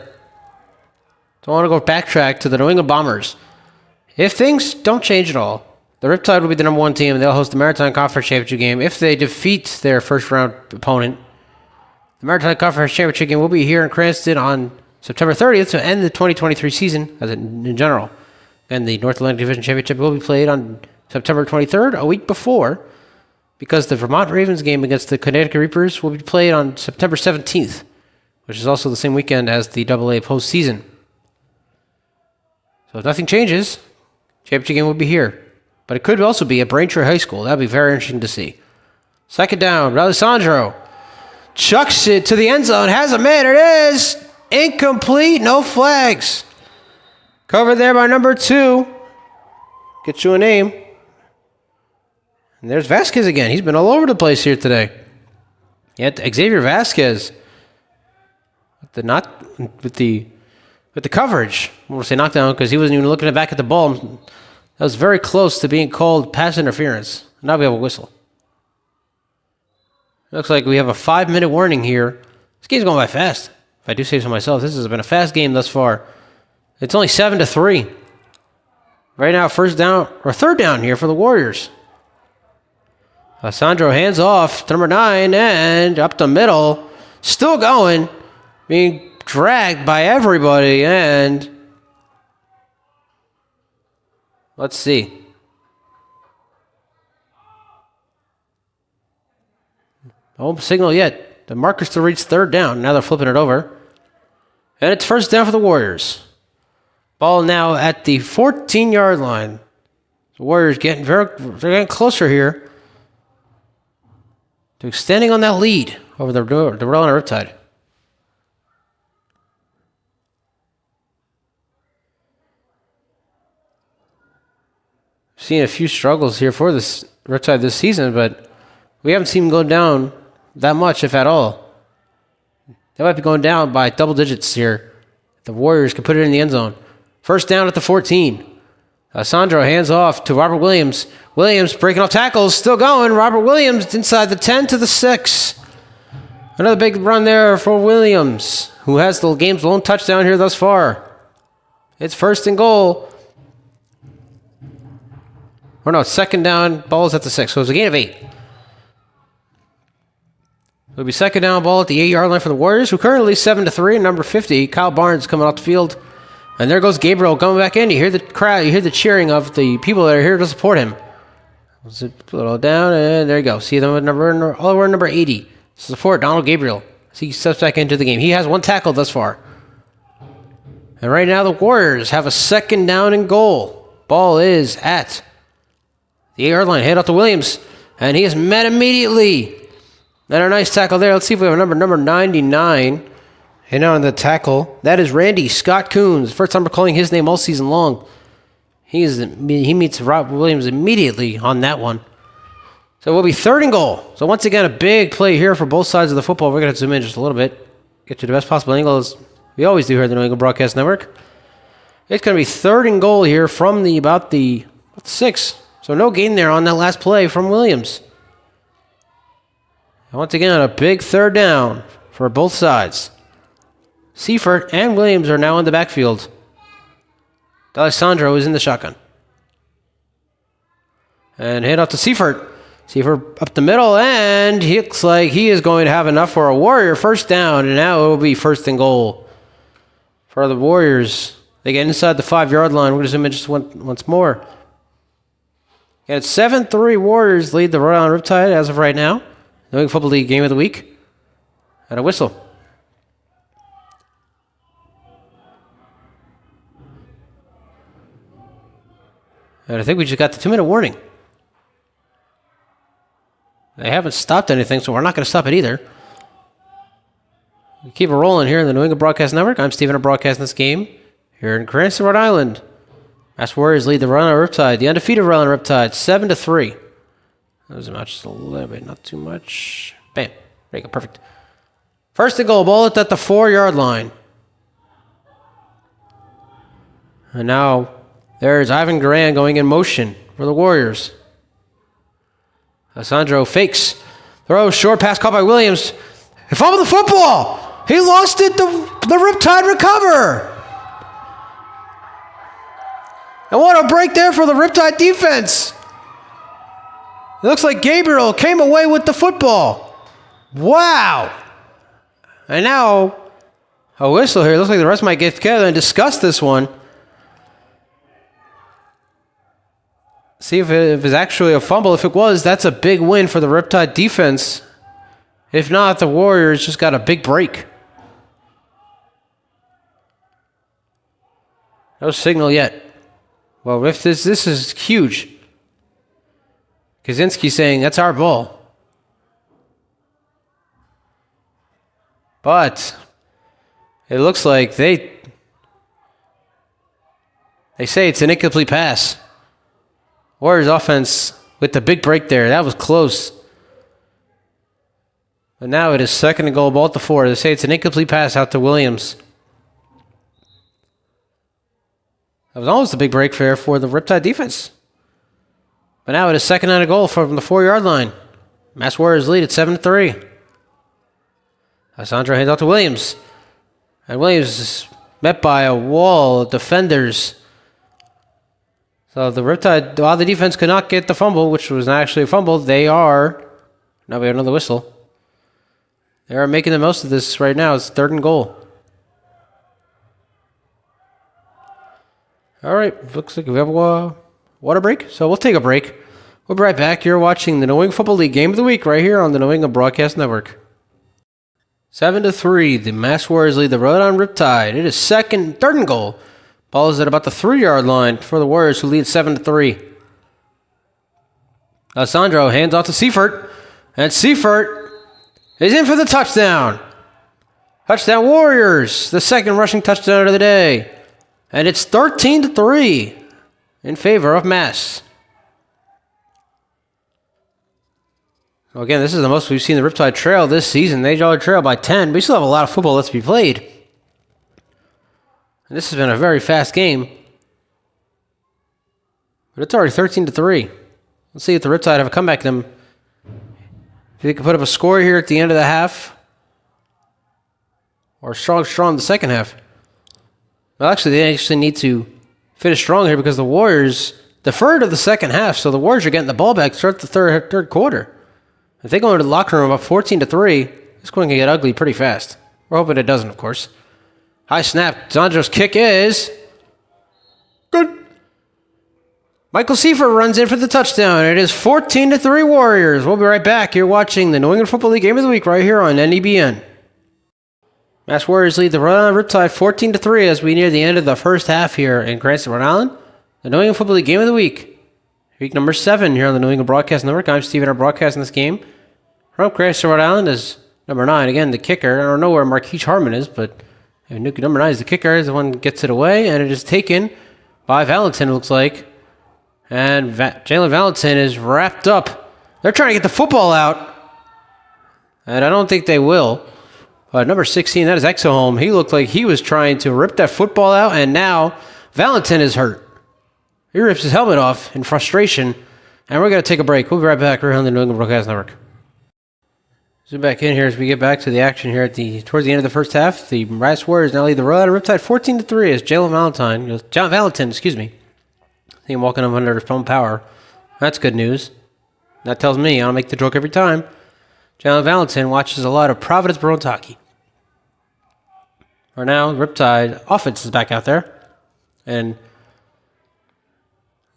So I want to go backtrack to the New England Bombers. If things don't change at all, the Riptide will be the number 1 team, and they'll host the Maritime Conference Championship game. If they defeat their first-round opponent, the Maritime Conference Championship game will be here in Cranston on September 30th to end the 2023 season as in general. And the North Atlantic Division Championship will be played on September 23rd, a week before, because the Vermont Ravens game against the Connecticut Reapers will be played on September 17th, which is also the same weekend as the AA postseason. So if nothing changes, championship game will be here. But it could also be at Braintree High School. That would be very interesting to see. Second down, D'Alessandro chucks it to the end zone. Has a man. It is incomplete. No flags. Covered there by number 2. Get you a name. And there's Vasquez again. He's been all over the place here today. Yet Xavier Vasquez with the coverage. I won't say knockdown because he wasn't even looking back at the ball. That was very close to being called pass interference. Now we have a whistle. Looks like we have a 5-minute warning here. This game's going by fast. If I do say so myself, this has been a fast game thus far. It's only 7-3. Right now, third down here for the Warriors. Alessandro hands off to number 9 and up the middle. Still going. Being dragged by everybody and... Let's see. No signal yet. The marker's to reach third down. Now they're flipping it over. And it's first down for the Warriors. Ball now at the 14-yard line. The Warriors they're getting closer here to extending on that lead over the Rhode Riptide. Seen a few struggles here for this Riptide this season, but we haven't seen them go down that much, if at all. They might be going down by double digits here. The Warriors can put it in the end zone. First down at the 14. Alessandro hands off to Robert Williams. Williams breaking off tackles, still going. Robert Williams inside the 10 to the 6. Another big run there for Williams, who has the game's lone touchdown here thus far. It's first and goal. Or no, second down, ball is at the 6, so it's a gain of 8. It'll be second down ball at the 8-yard line for the Warriors, who currently 7-3, number 50. Kyle Barnes coming off the field. And there goes Gabriel coming back in. You hear the crowd, you hear the cheering of the people that are here to support him. Zip a little down, and there you go. See them at number 80. Support Donald Gabriel as he steps back into the game. He has one tackle thus far. And right now the Warriors have a second down and goal. Ball is at the 8-yard line. Hand off to Williams. And he is met immediately. And a nice tackle there. Let's see if we have a number 99. And on the tackle, that is Randy Scott Coons. First time we're calling his name all season long. He meets Rob Williams immediately on that one. So it will be third and goal. So once again, a big play here for both sides of the football. We're going to zoom in just a little bit. Get you the best possible angle as we always do here at the New England Broadcast Network. It's going to be third and goal here from about the 6. So no gain there on that last play from Williams. And once again, a big third down for both sides. Seifert and Williams are now in the backfield. D'Alessandro is in the shotgun. And hand off to Seifert. Seifert up the middle, and he looks like he is going to have enough for a Warrior first down, and now it will be first and goal for the Warriors. They get inside the 5-yard line. We're going to zoom in just once more. And it's 7-3 Warriors lead the Rhode Island Riptide as of right now. New England Football League Game of the Week. And a whistle. And I think we just got the 2-minute warning. They haven't stopped anything, so we're not going to stop it either. We keep it rolling here in the New England Broadcast Network. I'm Stephen, broadcasting this game here in Cranston, Rhode Island. Mass Warriors lead the Rhode Island Riptide, the undefeated Rhode Island Riptide, 7-3. That was a match just a little bit, not too much. Bam. There you go, perfect. First and goal, ball at the 4-yard line. And now there's Ivan Duran going in motion for the Warriors. Alessandro fakes. Throw, short pass caught by Williams. He fumbled the football. He lost it. The Riptide recover. And what a break there for the Riptide defense. It looks like Gabriel came away with the football. Wow. And now a whistle here. It looks like the rest might get together and discuss this one. See if it's actually a fumble. If it was, that's a big win for the Riptide defense. If not, the Warriors just got a big break. No signal yet. Well, if this is huge. Kaczynski saying that's our ball. But it looks like they say it's an incomplete pass. Warriors offense with the big break there. That was close. But now it is second and goal, ball at the 4. They say it's an incomplete pass out to Williams. That was almost a big break fair for the Riptide defense. But now it is second and a goal from the 4-yard line. Mass Warriors lead at 7-3. Alessandro hands off to Williams. And Williams is met by a wall of defenders. So the Riptide, while the defense could not get the fumble, which was not actually a fumble, they are... Now we have another whistle. They are making the most of this right now. It's third and goal. All right, looks like we have a water break, so we'll take a break. We'll be right back. You're watching the New England Football League Game of the Week right here on the New England Broadcast Network. 7-3, the Mass Warriors lead the Rhode Riptide. It is third and goal. Ball is at about the 3-yard line for the Warriors, who lead 7-3. Alessandro hands off to Seifert, and Seifert is in for the touchdown. Touchdown Warriors, the second rushing touchdown of the day. And it's 13-3 in favor of Mass. Well, again, this is the most we've seen the Riptide trail this season. They trail by 10. We still have a lot of football left to be played. And this has been a very fast game. But it's already 13-3. Let's see if the Riptide have a comeback in them. If they can put up a score here at the end of the half. Or strong in the second half. Well, actually, they actually need to finish strong here because the Warriors deferred to the second half. So the Warriors are getting the ball back to start the third quarter. If they go into the locker room up 14-3, this one can get ugly pretty fast. We're hoping it doesn't, of course. High snap. Zandro's kick is good. Michael Seifert runs in for the touchdown. It is 14-3 Warriors. We'll be right back. You're watching the New England Football League Game of the Week right here on NEBN. Mass Warriors lead the Rhode Island Riptide 14-3 as we near the end of the first half here in Cranston, Rhode Island. The New England Football League Game of the Week. Week number 7 here on the New England Broadcast Network. I'm Steven. I'm broadcasting this game from Cranston, Rhode Island is number 9. Again, the kicker. I don't know where Marquise Harmon is, but number 9 is the kicker. Is the one that gets it away, and it is taken by Valentin, it looks like. And Jalen Valentin is wrapped up. They're trying to get the football out, and I don't think they will. But number 16, that is Exoholm. He looked like he was trying to rip that football out, and now Valentin is hurt. He rips his helmet off in frustration, and we're going to take a break. We'll be right back. We're on the New England Broadcast Network. Zoom back in here as we get back to the action here towards the end of the first half. The Mass Warriors now lead the Rhode Riptide 14-3 as Jalen Valentin, excuse me. I think I'm walking him under his own power. That's good news. That tells me I'll make the joke every time. Jalen Valentin watches a lot of Providence Bruins hockey. Right now, Riptide offense is back out there, and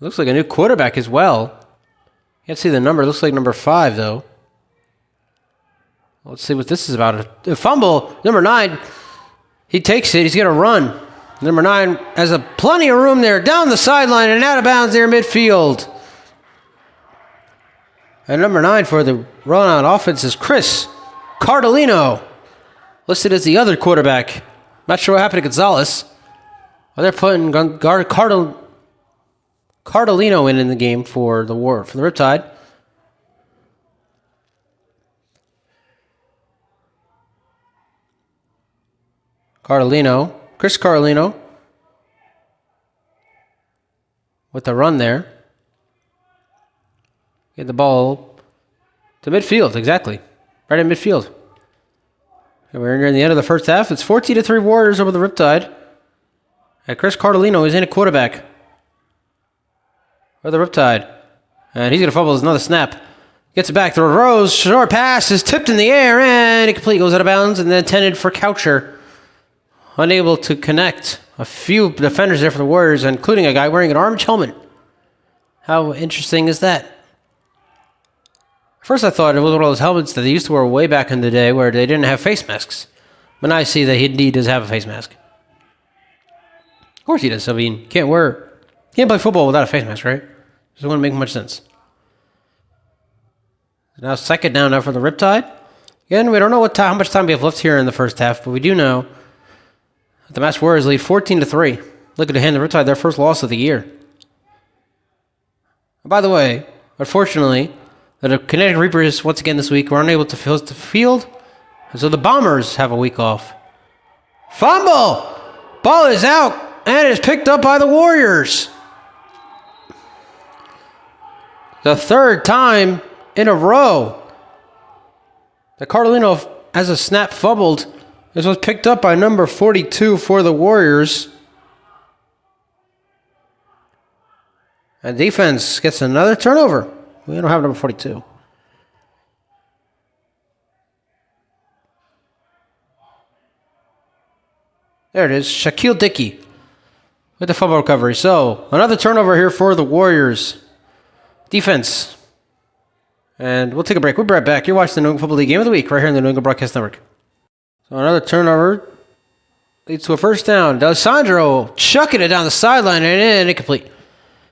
looks like a new quarterback as well. Can't see the number. Looks like number 5, though. Let's see what this is about. A fumble. Number 9. He takes it. He's going to run. Number 9 has plenty of room there. Down the sideline and out of bounds there midfield. And number 9 for the run-on offense is Chris Cardellino. Listed as the other quarterback. Not sure what happened to Gonzalez. Well, they're putting Cardellino in the game for the Riptide. Chris Cardellino with the run there. Get the ball to midfield, exactly. Right in midfield. And we're near the end of the first half. It's 14-3 Warriors over the Riptide. And Chris Cardellino is in a quarterback for the Riptide. And he's going to fumble another snap. Gets it back. Throws. Short pass is tipped in the air. And incomplete. Goes out of bounds. And then intended for Coucher. Unable to connect. A few defenders there for the Warriors, including a guy wearing an orange helmet. How interesting is that? First I thought it was one of those helmets that they used to wear way back in the day where they didn't have face masks. But now I see that he indeed does have a face mask. Of course he does. I mean, can't play football without a face mask, right? Doesn't want to make much sense. Now second down now for the Riptide. Again, we don't know how much time we have left here in the first half, but we do know that the Mass Warriors lead 14-3. Looking to hand the Riptide their first loss of the year. By the way, unfortunately, the Connecticut Reapers, once again this week, were unable to host the field, and so the Bombers have a week off. Fumble! Ball is out, and it's picked up by the Warriors. The third time in a row that Carlino has a snap fumbled. This was picked up by number 42 for the Warriors. And defense gets another turnover. We don't have number 42. There it is, Shaquille Dickey with the fumble recovery. So, another turnover here for the Warriors. Defense. And we'll take a break. We'll be right back. You're watching the New England Football League Game of the Week right here on the New England Broadcast Network. So, another turnover leads to a first down. D'Alessandro chucking it down the sideline and incomplete.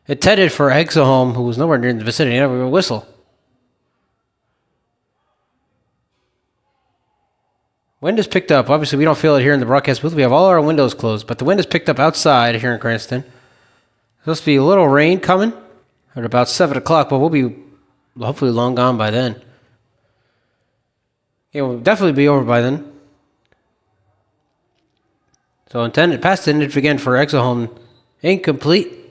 Intended for Exahome, who was nowhere near the vicinity of a whistle. Wind is picked up. Obviously, we don't feel it here in the broadcast booth. We have all our windows closed, but the wind is picked up outside here in Cranston. Supposed to be a little rain coming at about 7 o'clock, but we'll be hopefully long gone by then. It will definitely be over by then. So intended, pass intended again for Exahome. Incomplete.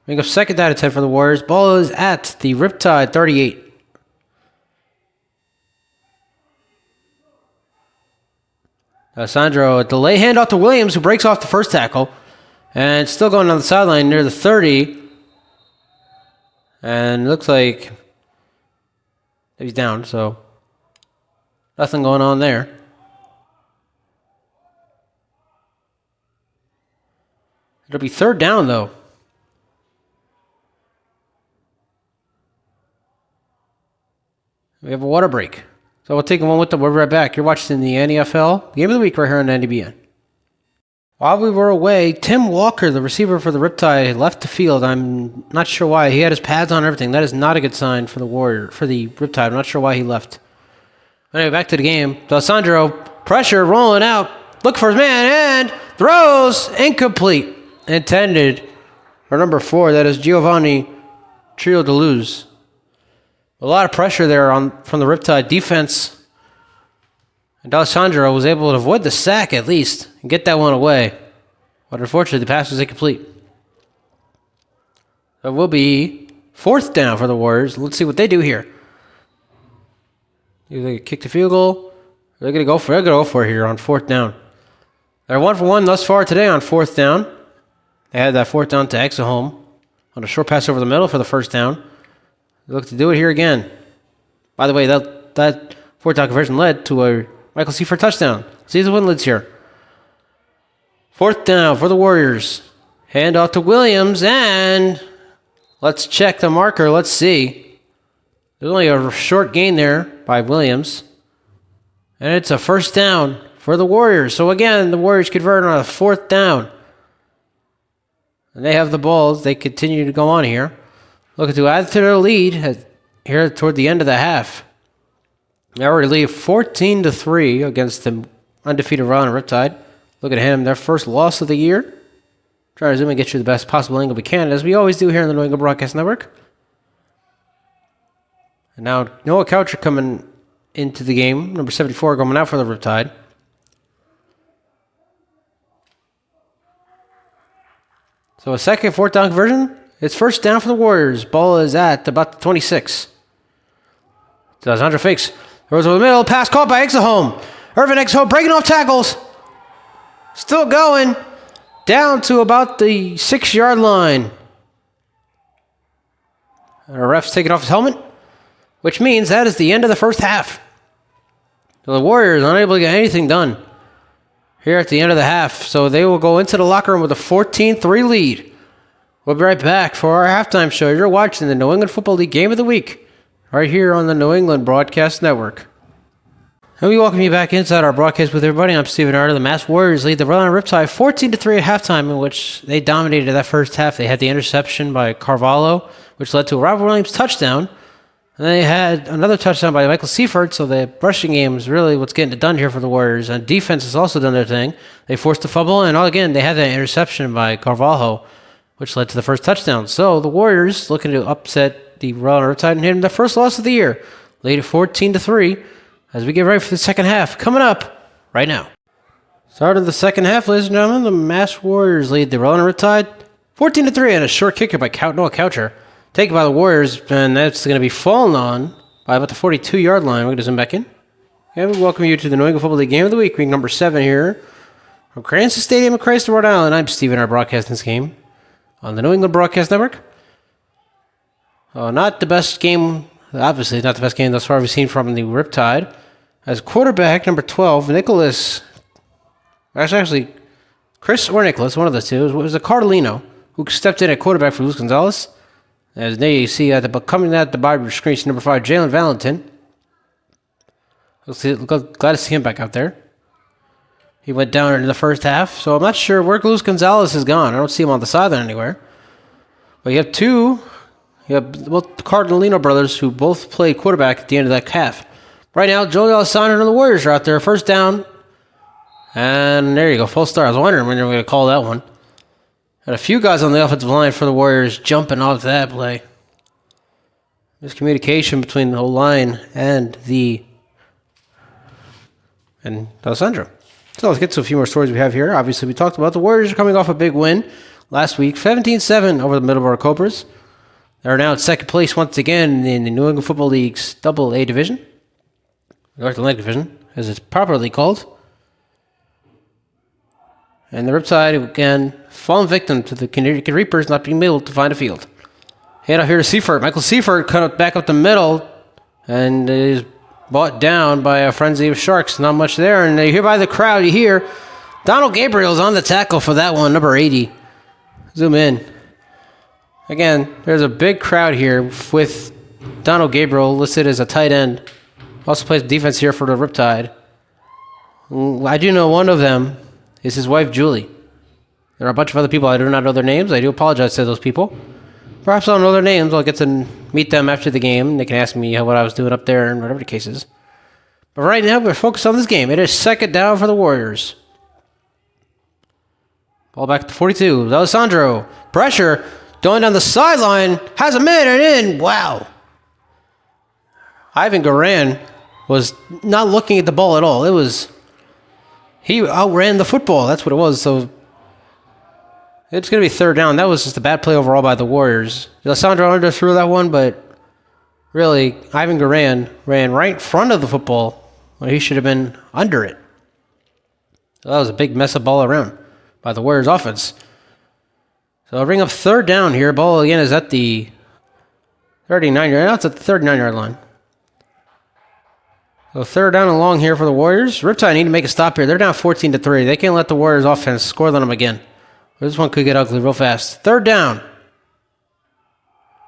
Bring up second down and 10 for the Warriors. Ball is at the Riptide 38. Sandro, a delay handoff to Williams, who breaks off the first tackle. And still going on the sideline near the 30. And it looks like he's down, so nothing going on there. It'll be third down, though. We have a water break. So we'll take one with them. We'll be right back. You're watching the NFL Game of the Week right here on NDBN. While we were away, Tim Walker, the receiver for the Riptide, left the field. I'm not sure why. He had his pads on and everything. That is not a good sign for the Riptide. I'm not sure why he left. Anyway, back to the game. D'Alessandro, pressure, rolling out. Look for his man, and throws. Incomplete. Intended for number 4. That is Giovanni Trio de Luz. A lot of pressure there from the Riptide defense. And D'Alessandro was able to avoid the sack at least and get that one away. But unfortunately, the pass was incomplete. It will be fourth down for the Warriors. Let's see what they do here. Either they kick the field goal, or they're going to go for it here on fourth down. They're 1 for 1 thus far today on fourth down. They had that fourth down to Exahome on a short pass over the middle for the first down. They look to do it here again. By the way, that fourth down conversion led to a Michael Seifert touchdown. See the win leads here. Fourth down for the Warriors. Hand off to Williams, and let's check the marker. Let's see. There's only a short gain there by Williams. And it's a first down for the Warriors. So again, the Warriors convert on a fourth down. And they have the balls. They continue to go on here. Looking to add to their lead here toward the end of the half. They already lead 14-3 against the undefeated Rhode Riptide. Look at him, their first loss of the year. Try to zoom and get you the best possible angle we can, as we always do here on the New England Broadcast Network. And now Noah Coucher coming into the game, number 74, going out for the Riptide. So a second fourth down conversion. It's first down for the Warriors. Ball is at about the 26. D'Alessandro fakes. Throws over the middle. Pass caught by Exahome. Irvin Exahome breaking off tackles. Still going. Down to about the 6-yard line. And our ref's taking off his helmet, which means that is the end of the first half. So the Warriors unable to get anything done here at the end of the half. So they will go into the locker room with a 14-3 lead. We'll be right back for our halftime show. You're watching the New England Football League Game of the Week right here on the New England Broadcast Network. And we welcome you back inside our broadcast with everybody. I'm Steven Arter. The Mass Warriors lead the Rhode Riptide 14-3 at halftime, in which they dominated that first half. They had the interception by Carvalho, which led to a Robert Williams touchdown. And they had another touchdown by Michael Seifert, so the rushing game is really what's getting it done here for the Warriors. And defense has also done their thing. They forced a fumble, and again, they had that interception by Carvalho, which led to the first touchdown. So the Warriors looking to upset the Rhode Riptide and hit them their first loss of the year. Lead at 14-3 as we get ready for the second half. Coming up right now. Start of the second half, ladies and gentlemen. The Masked Warriors lead the Rhode Riptide 14-3 and a short kicker by Noah Coucher. Taken by the Warriors, and that's going to be fallen on by about the 42-yard line. We're going to zoom back in. And we welcome you to the New England Football League Game of the Week, week number 7 here from Cranston Stadium in Cranston, Rhode Island. I'm Steven, our broadcasting this game on the New England Broadcast Network. Not the best game, obviously not the best game thus far we've seen from the Riptide. As quarterback number 12, Nicholas, actually Chris or Nicholas, one of the two, was a Cardellino who stepped in at quarterback for Luis Gonzalez. As now you see coming at the bottom of your screen, number 5, Jalen Valentin. Glad to see him back out there. He went down in the first half, so I'm not sure where Luis Gonzalez has gone. I don't see him on the sideline anywhere. But you have both the Cardellino brothers who both played quarterback at the end of that half. Right now, Joe Alessandro and the Warriors are out there. First down. And there you go, full start. I was wondering when they were going to call that one. Had a few guys on the offensive line for the Warriors jumping off that play. Miscommunication between the whole line and Alessandro. So let's get to a few more stories we have here. Obviously, we talked about the Warriors are coming off a big win last week, 17-7 over the Middleborough Cobras. They're now in second place once again in the New England Football League's Double-A division, North Atlantic Division, as it's properly called. And the Riptide, again, fallen victim to the Connecticut Reapers not being able to find a field. Hand out here to Seifert. Michael Seifert cut back up the middle and is brought down by a frenzy of Sharks. Not much there. And you hear by the crowd, you hear Donald Gabriel's on the tackle for that one, number 80. Zoom in. Again, there's a big crowd here with Donald Gabriel listed as a tight end. Also plays defense here for the Riptide. I do know one of them is his wife, Julie. There are a bunch of other people. I do not know their names. I do apologize to those people. Perhaps I'll know their names. I'll get to meet them after the game. They can ask me what I was doing up there and whatever the case is. But right now, we're focused on this game. It is second down for the Warriors. Ball back to 42. Alessandro. Pressure. Going down the sideline. Has a man and in. Wow. Ivan Garan was not looking at the ball at all. He outran the football. That's what it was. So it's going to be third down. That was just a bad play overall by the Warriors. Alessandro underthrew that one, but really, Ivan Garan ran right in front of the football when he should have been under it. So that was a big mess of ball around by the Warriors offense. So I'll bring up third down here. Ball again is at the 39-yard. Now it's at the 39-yard line. So third down and long here for the Warriors. Riptide need to make a stop here. They're down 14-3. They can't let the Warriors offense score on them again. This one could get ugly real fast. Third down.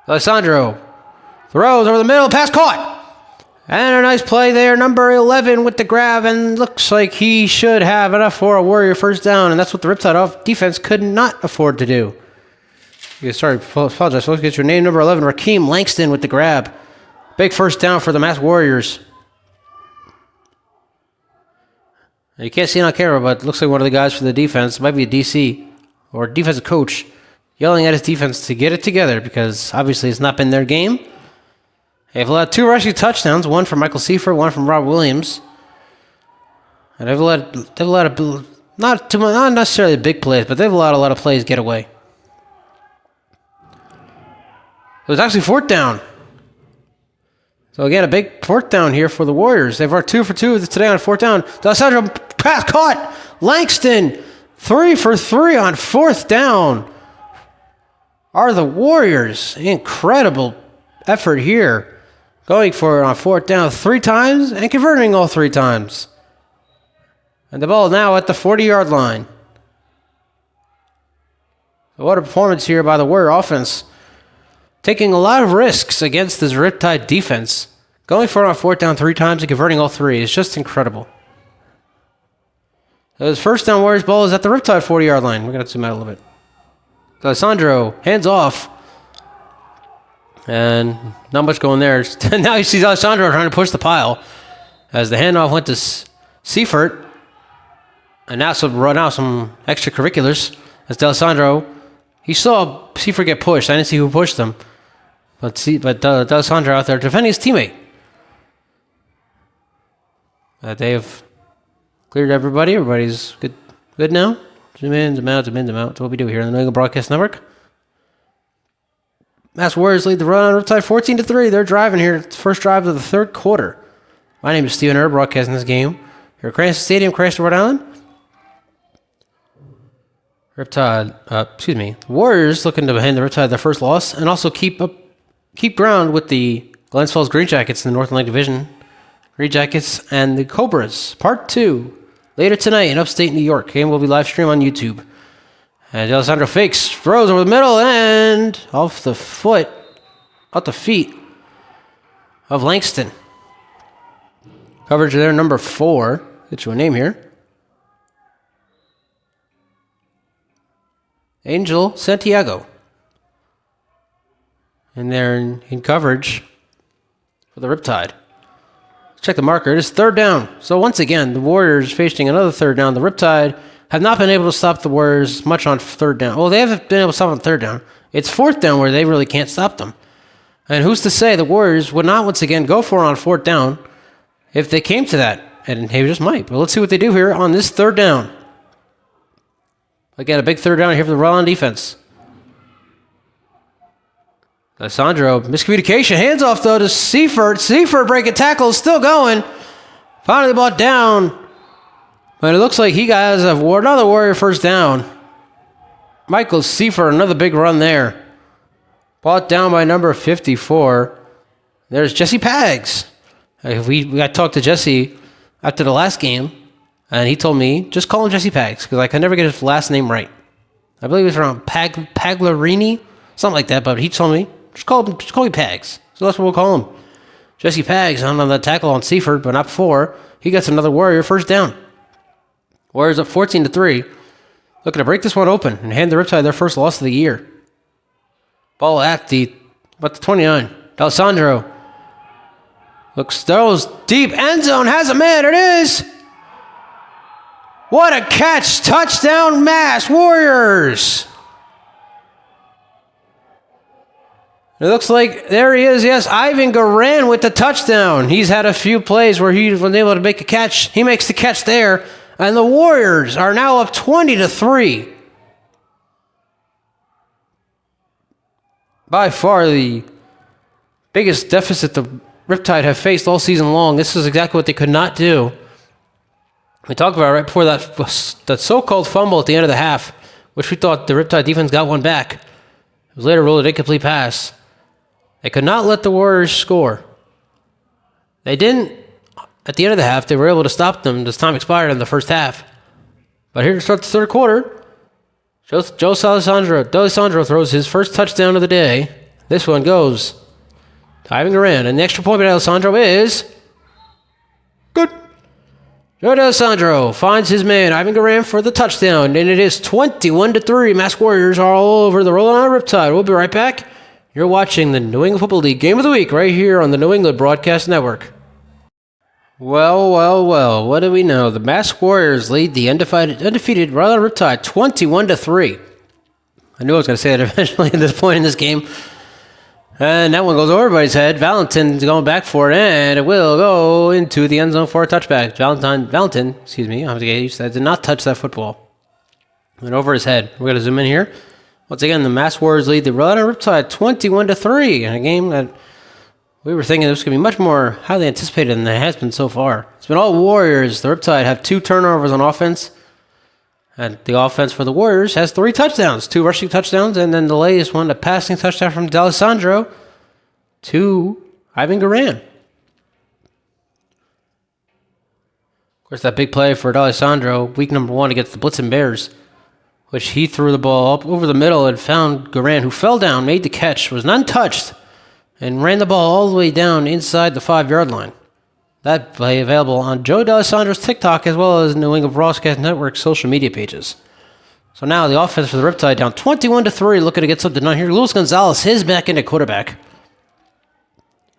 Alessandro throws over the middle. Pass caught. And a nice play there. Number 11 with the grab. And looks like he should have enough for a Warrior first down. And that's what the Riptide defense could not afford to do. Sorry, apologize. Let's get your name. Number 11, Raheem Langston with the grab. Big first down for the Masked Warriors. You can't see it on camera, but it looks like one of the guys for the defense, might be a DC or a defensive coach, yelling at his defense to get it together because obviously it's not been their game. They've allowed 2 rushing touchdowns, one from Michael Seifert, one from Rob Williams. And they've allowed not necessarily big plays, but they've allowed a lot of plays get away. It was actually fourth down. So again, a big fourth down here for the Warriors. They've run 2 for 2 today on fourth down. Alessandro pass caught. Langston 3 for 3 on fourth down. Are the Warriors. Incredible effort here. Going for it on fourth down 3 times and converting all 3 times. And the ball now at the 40-yard line. So what a performance here by the Warrior offense. Taking a lot of risks against this Riptide defense. Going for it on fourth down 3 times and converting all 3 is just incredible. His first down Warriors ball is at the Riptide 40-yard line. We're going to zoom out a little bit. Alessandro, hands off. And not much going there. Now he sees Alessandro trying to push the pile. As the handoff went to Seifert. And now some extracurriculars. As Alessandro, he saw Seifert get pushed. I didn't see who pushed him. But Alessandro out there defending his teammate. They have Cleared everybody. Everybody's good now. Zoom in, zoom out, zoom in, zoom out. That's what we do here on the New England Broadcast Network. Mass Warriors lead the Rhode on Riptide 14-3. They're driving here. It's the first drive of the third quarter. My name is Steven Rhode, broadcasting this game here at Cranston Stadium, Cranston, Rhode Island. The Warriors looking to hand the Riptide their first loss and also keep ground with the Glensfell's Green Jackets in the Northern League Division. Green Jackets and the Cobras, Part 2, later tonight in upstate New York. Game will be live streamed on YouTube. And Alessandro fakes, throws over the middle, and off the feet of Langston. Coverage there, number 4. Get you a name here. Angel Santiago. And they're in coverage for the Riptide. Let's check the marker. It is third down. So once again, the Warriors facing another third down. The Riptide have not been able to stop the Warriors much on third down. Well, they haven't been able to stop on third down. It's fourth down where they really can't stop them. And who's to say the Warriors would not once again go for it on fourth down if they came to that? And they just might. But let's see what they do here on this third down. Again, a big third down here for the Rhode Island defense. Alessandro, miscommunication. Hands off, though, to Seifert. Seifert breaking tackles, still going. Finally brought down. But it looks like he has another Warrior first down. Michael Seifert, another big run there. Brought down by number 54. There's Jesse Paggs. I talked to Jesse after the last game, and he told me, just call him Jesse Paggs, because I can never get his last name right. I believe it's around Paglarini, something like that, but he told me, just call me Paggs. So that's what we'll call him. Jesse Paggs on the tackle on Seifert, but not before. He gets another Warrior first down. Warriors up 14-3. Looking to break this one open and hand the Riptide their first loss of the year. Ball at the 29. D'Alessandro throws deep, end zone, has a man, it is! What a catch! Touchdown, Mass Warriors! It looks like there he is, yes, Ivan Garan with the touchdown. He's had a few plays where he was able to make a catch. He makes the catch there, and the Warriors are now up 20-3. By far the biggest deficit the Riptide have faced all season long. This is exactly what they could not do. We talked about it right before that so-called fumble at the end of the half, which we thought the Riptide defense got one back. It was later ruled an incomplete pass. They could not let the Warriors score. They didn't. At the end of the half, they were able to stop them as time expired in the first half. But here to start the third quarter, D'Alessandro throws his first touchdown of the day. This one goes to Ivan Garan, and the extra point by D'Alessandro is good. Joe D'Alessandro finds his man, Ivan Garan, for the touchdown, and it is 21-3. Mass Warriors are all over the Rhode Island Riptide. We'll be right back. You're watching the New England Football League Game of the Week right here on the New England Broadcast Network. Well, what do we know? The Mass Warriors lead the undefeated Rhode Island Riptide 21-3. I knew I was going to say that eventually at this point in this game. And that one goes over everybody's head. Valentin's going back for it, and it will go into the end zone for a touchback. Valentin, did not touch that football. Went over his head. We're going to zoom in here. Once again, the Mass Warriors lead the Rhode Island Riptide 21-3 in a game that we were thinking this was going to be much more highly anticipated than it has been so far. It's been all Warriors. The Riptide have 2 turnovers on offense. And the offense for the Warriors has 3 touchdowns, 2 rushing touchdowns, and then the latest one, a passing touchdown from D'Alessandro to Ivan Garan. Of course, that big play for D'Alessandro, week number 1 against the Blitzen Bears, which he threw the ball up over the middle and found Garan, who fell down, made the catch, was untouched, and ran the ball all the way down inside the 5-yard line. That play available on Joe D'Alessandro's TikTok as well as New England Broadcast Network social media pages. So now the offense for the Riptide down 21-3, looking to get something done here. Luis Gonzalez, his back into quarterback.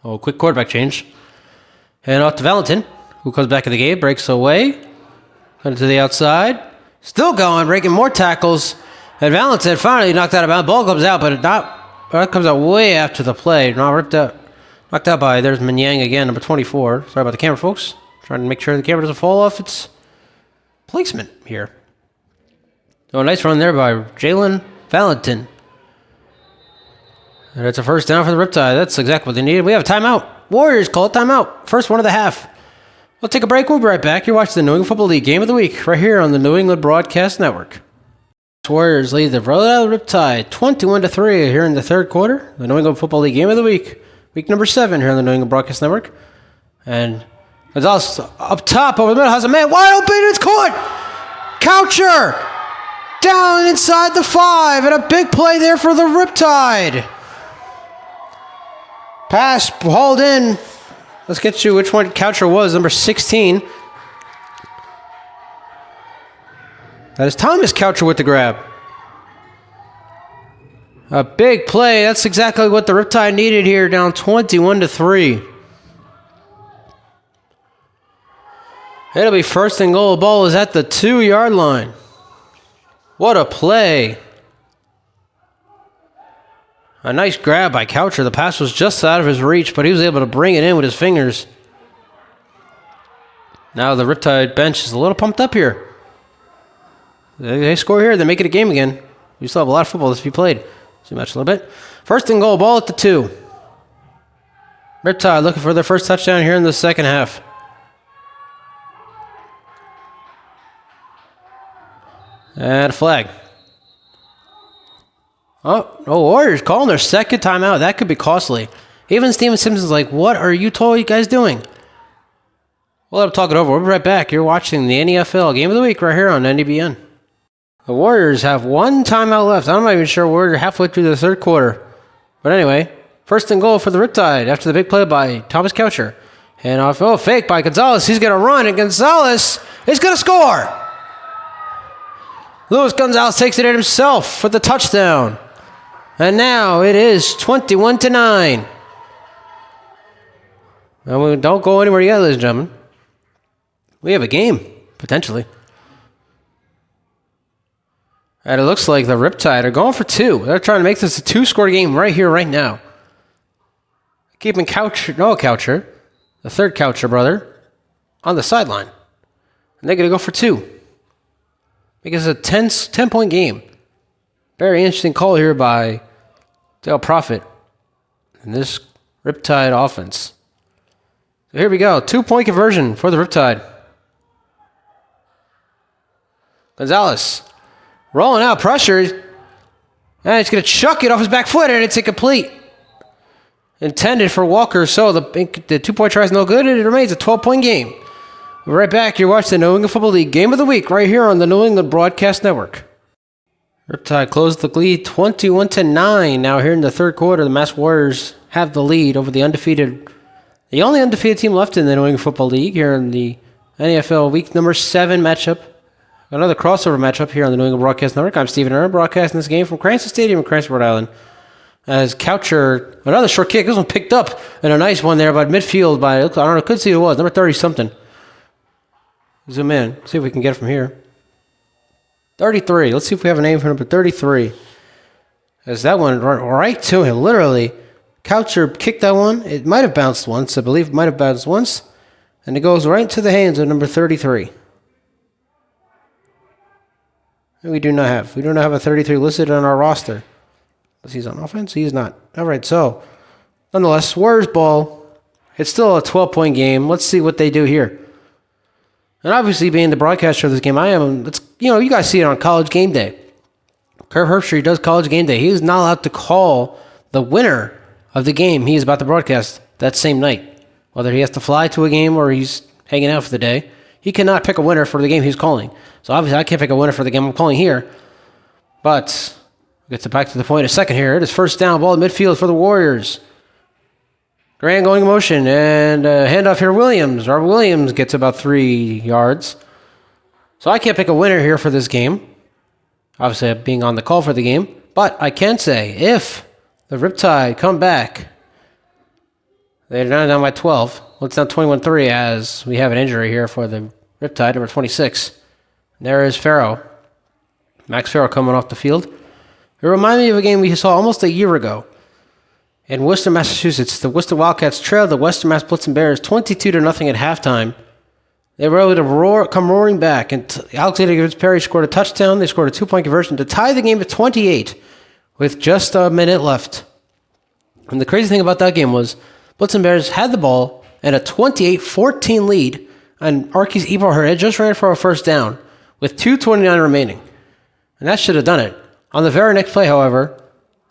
Oh, quick quarterback change. And off to Valentin, who comes back in the game, breaks away. Headed to the outside. Still going, breaking more tackles. And Valentin finally knocked out of bounds. Ball comes out, but it comes out way after the play. Not ripped out. Knocked out by, there's Minyang again, number 24. Sorry about the camera, folks. Trying to make sure the camera doesn't fall off its placement here. So a nice run there by Jalen Valentin. And it's a first down for the Riptide. That's exactly what they needed. We have a timeout. Warriors call it timeout. First one of the half. We'll take a break. We'll be right back. You're watching the New England Football League Game of the Week right here on the New England Broadcast Network. Warriors lead the Rhode Riptide 21-3 here in the third quarter. The New England Football League Game of the Week. Week number 7 here on the New England Broadcast Network. And Gonzalez up top over the middle has a man wide open. It's caught. Coucher down inside the 5. And a big play there for the Riptide. Pass hauled in. Let's get you which one Coucher was. Number 16. That is Thomas Coucher with the grab. A big play. That's exactly what the Riptide needed here, down 21-3. It'll be first and goal. The ball is at the 2-yard line. What a play. A nice grab by Coucher. The pass was just out of his reach, but he was able to bring it in with his fingers. Now the Riptide bench is a little pumped up here. They score here, they make it a game again. We still have a lot of football to be played. Zoom out a little bit. First and goal, ball at the 2. Riptide looking for their first touchdown here in the second half. And a flag. Oh, Warriors calling their second timeout. That could be costly. Even Steven Simpson's like, what are you guys doing? We'll have to talk it over. We'll be right back. You're watching the NFL Game of the Week right here on NDBN. The Warriors have one timeout left. I'm not even sure we're halfway through the third quarter. But anyway, first and goal for the Riptide after the big play by Thomas Coucher. And off, fake by Gonzalez. He's going to run, and Gonzalez is going to score. Luis Gonzalez takes it in himself for the touchdown. And now it is 21-9. And we don't go anywhere yet, ladies and gentlemen. We have a game, potentially. And it looks like the Riptide are going for 2. They're trying to make this a 2-score game right here, right now. Keeping Coucher, the third Coucher brother, on the sideline. And they're going to go for 2. Because it's a 10-point game. Very interesting call here by Dale Prophet in this Riptide offense. So here we go. 2-point conversion for the Riptide. Gonzalez rolling out, pressure. And he's going to chuck it off his back foot, and it's incomplete. Intended for Walker, so the 2-point try is no good, and it remains a 12-point game. We're right back. You're watching the New England Football League Game of the Week right here on the New England Broadcast Network. Riptide closed the lead 21-9. Now here in the third quarter, the Mass Warriors have the lead over the only undefeated team left in the New England Football League here in the NFL Week number 7 matchup. Another crossover matchup here on the New England Broadcast Network. I'm Stephen Aaron, broadcasting this game from Cranston Stadium in Cranston, Rhode Island. As Coucher, another short kick. This one picked up, and a nice one there by midfield by, I don't know, couldn't see who it was, number 30-something. Zoom in, see if we can get it from here. 33. Let's see if we have a name for number 33. As that one right to him, literally. Coucher kicked that one. It might have bounced once. I believe it might have bounced once. And it goes right into the hands of number 33. We do not have a 33 listed on our roster. Unless he's on offense. He's not. All right, so nonetheless, Warriors ball. It's still a 12-point game. Let's see what they do here. And obviously, being the broadcaster of this game, you guys see it on College Game Day. Kirk Herbstreit does College Game Day. He is not allowed to call the winner of the game he is about to broadcast that same night. Whether he has to fly to a game or he's hanging out for the day, he cannot pick a winner for the game he's calling. So obviously, I can't pick a winner for the game I'm calling here. But we'll get back to the point in a second here. It is first down, ball in midfield for the Warriors. Grant going in motion, and handoff here, Williams. Robert Williams gets about 3 yards. So I can't pick a winner here for this game. Obviously, being on the call for the game. But I can say, if the Riptide come back, they're now down by 12. Well, it's down 21-3 as we have an injury here for the Riptide, number 26. And there is Farrow. Max Farrow coming off the field. It reminded me of a game we saw almost a year ago. In Worcester, Massachusetts, the Worcester Wildcats trailed the Western Mass Blitzen Bears 22-0 at halftime. They were able to come roaring back, and Alexander Perry scored a touchdown. They scored a 2-point conversion to tie the game at 28 with just a minute left. And the crazy thing about that game was Blitzen Bears had the ball and a 28-14 lead, and Arkeys Eberhard had just ran for a first down with 2:29 remaining. And that should have done it. On the very next play, however,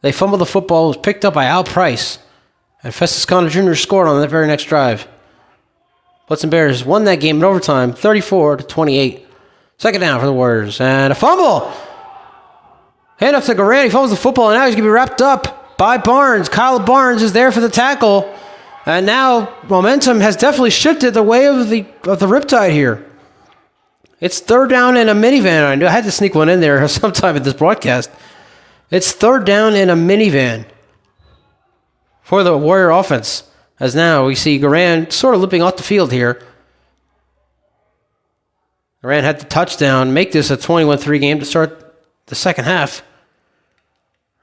they fumbled the football. It was picked up by Al Price, and Festus Connor Jr. scored on that very next drive. Blitzen Bears won that game in overtime, 34-28. Second down for the Warriors, and a fumble. Hand off to Garand. He fumbles the football, and now he's going to be wrapped up by Barnes. Kyle Barnes is there for the tackle, and now momentum has definitely shifted the way of the Riptide here. It's third down in a minivan. I knew I had to sneak one in there sometime in this broadcast. It's third down in a minivan for the Warrior offense. As now we see Garand sort of limping off the field here. Garand had the touchdown, make this a 21-3 game to start the second half.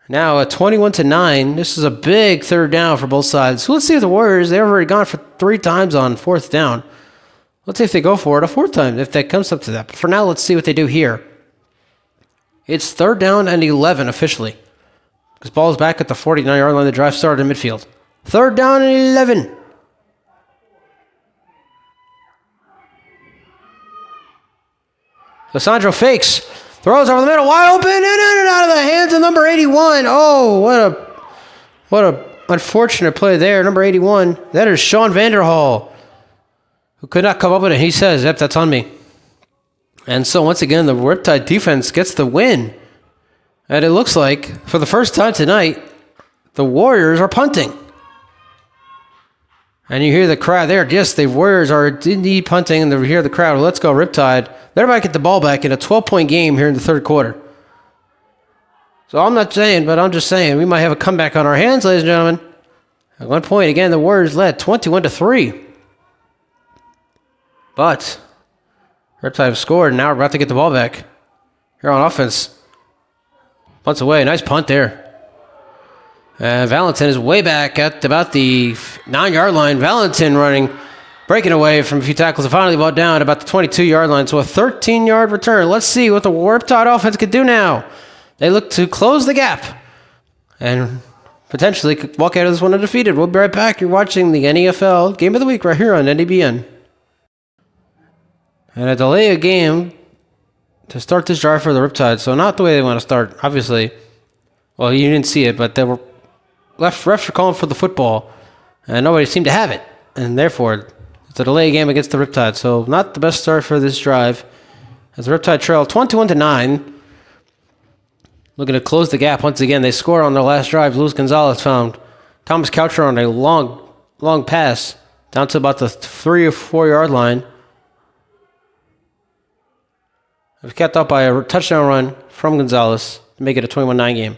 Now a 21-9. This is a big third down for both sides. So let's see if the Warriors, they've already gone for 3 times on fourth down. Let's see if they go for it a fourth time, if that comes up to that. But for now, let's see what they do here. It's third down and 11 officially. Because ball is back at the 49-yard line. The drive started in midfield. Third down and 11. So Sandro fakes. Throws over the middle. Wide open. And in and out of the hands of number 81. Oh, what a unfortunate play there. Number 81. That is Sean Vanderhall, who could not come up with it. He says, yep, that's on me. And so once again, the Riptide defense gets the win. And it looks like, for the first time tonight, the Warriors are punting. And you hear the crowd there. Yes, the Warriors are indeed punting, and you hear the crowd. Let's go, Riptide. They're about to get the ball back in a 12-point game here in the third quarter. So I'm not saying, but I'm just saying, we might have a comeback on our hands, ladies and gentlemen. At one point, again, the Warriors led 21-3. But Riptide have scored, and now we're about to get the ball back. Here on offense. Punts away. Nice punt there. Valentin is way back at about the 9-yard line. Valentin running, breaking away from a few tackles, and finally brought down about the 22-yard line. So a 13-yard return. Let's see what the Riptide offense could do now. They look to close the gap and potentially could walk out of this one undefeated. We'll be right back. You're watching the NFL Game of the Week right here on NDBN. And a delay of game to start this drive for the Riptide. So not the way they want to start, obviously. Well, you didn't see it, but they were refs were calling for the football, and nobody seemed to have it. And therefore, it's a delay game against the Riptide. So not the best start for this drive. As the Riptide trail 21-9. Looking to close the gap once again. They score on their last drive. Luis Gonzalez found Thomas Coucher on a long pass down to about the 3 or 4 yard line. It was kept up by a touchdown run from Gonzalez to make it a 21-9 game.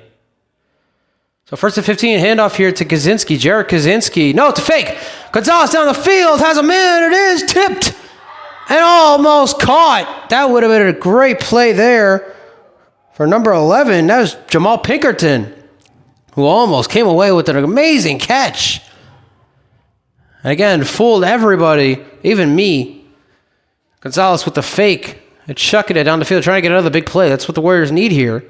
So first and 15, handoff here to Kaczynski. Jarek Kaczynski. No, it's a fake. Gonzalez down the field, has a man. It is tipped and almost caught. That would have been a great play there for number 11. That was Jamal Pinkerton, who almost came away with an amazing catch. And again, fooled everybody, even me. Gonzalez with the fake and chucking it down the field, trying to get another big play. That's what the Warriors need here.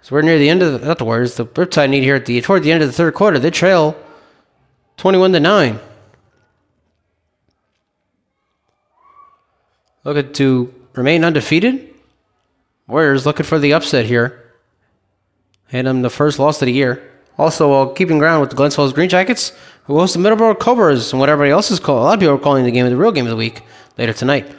So we're near the end of the, not the Warriors, the Riptide need here toward the end of the third quarter. They trail 21-9. Looking to remain undefeated. Warriors looking for the upset here. Hand them the first loss of the year. Also, while keeping ground with the Glens Falls Green Jackets, who host the Middleborough Cobras and what everybody else is calling. A lot of people are calling the game the real game of the week later tonight.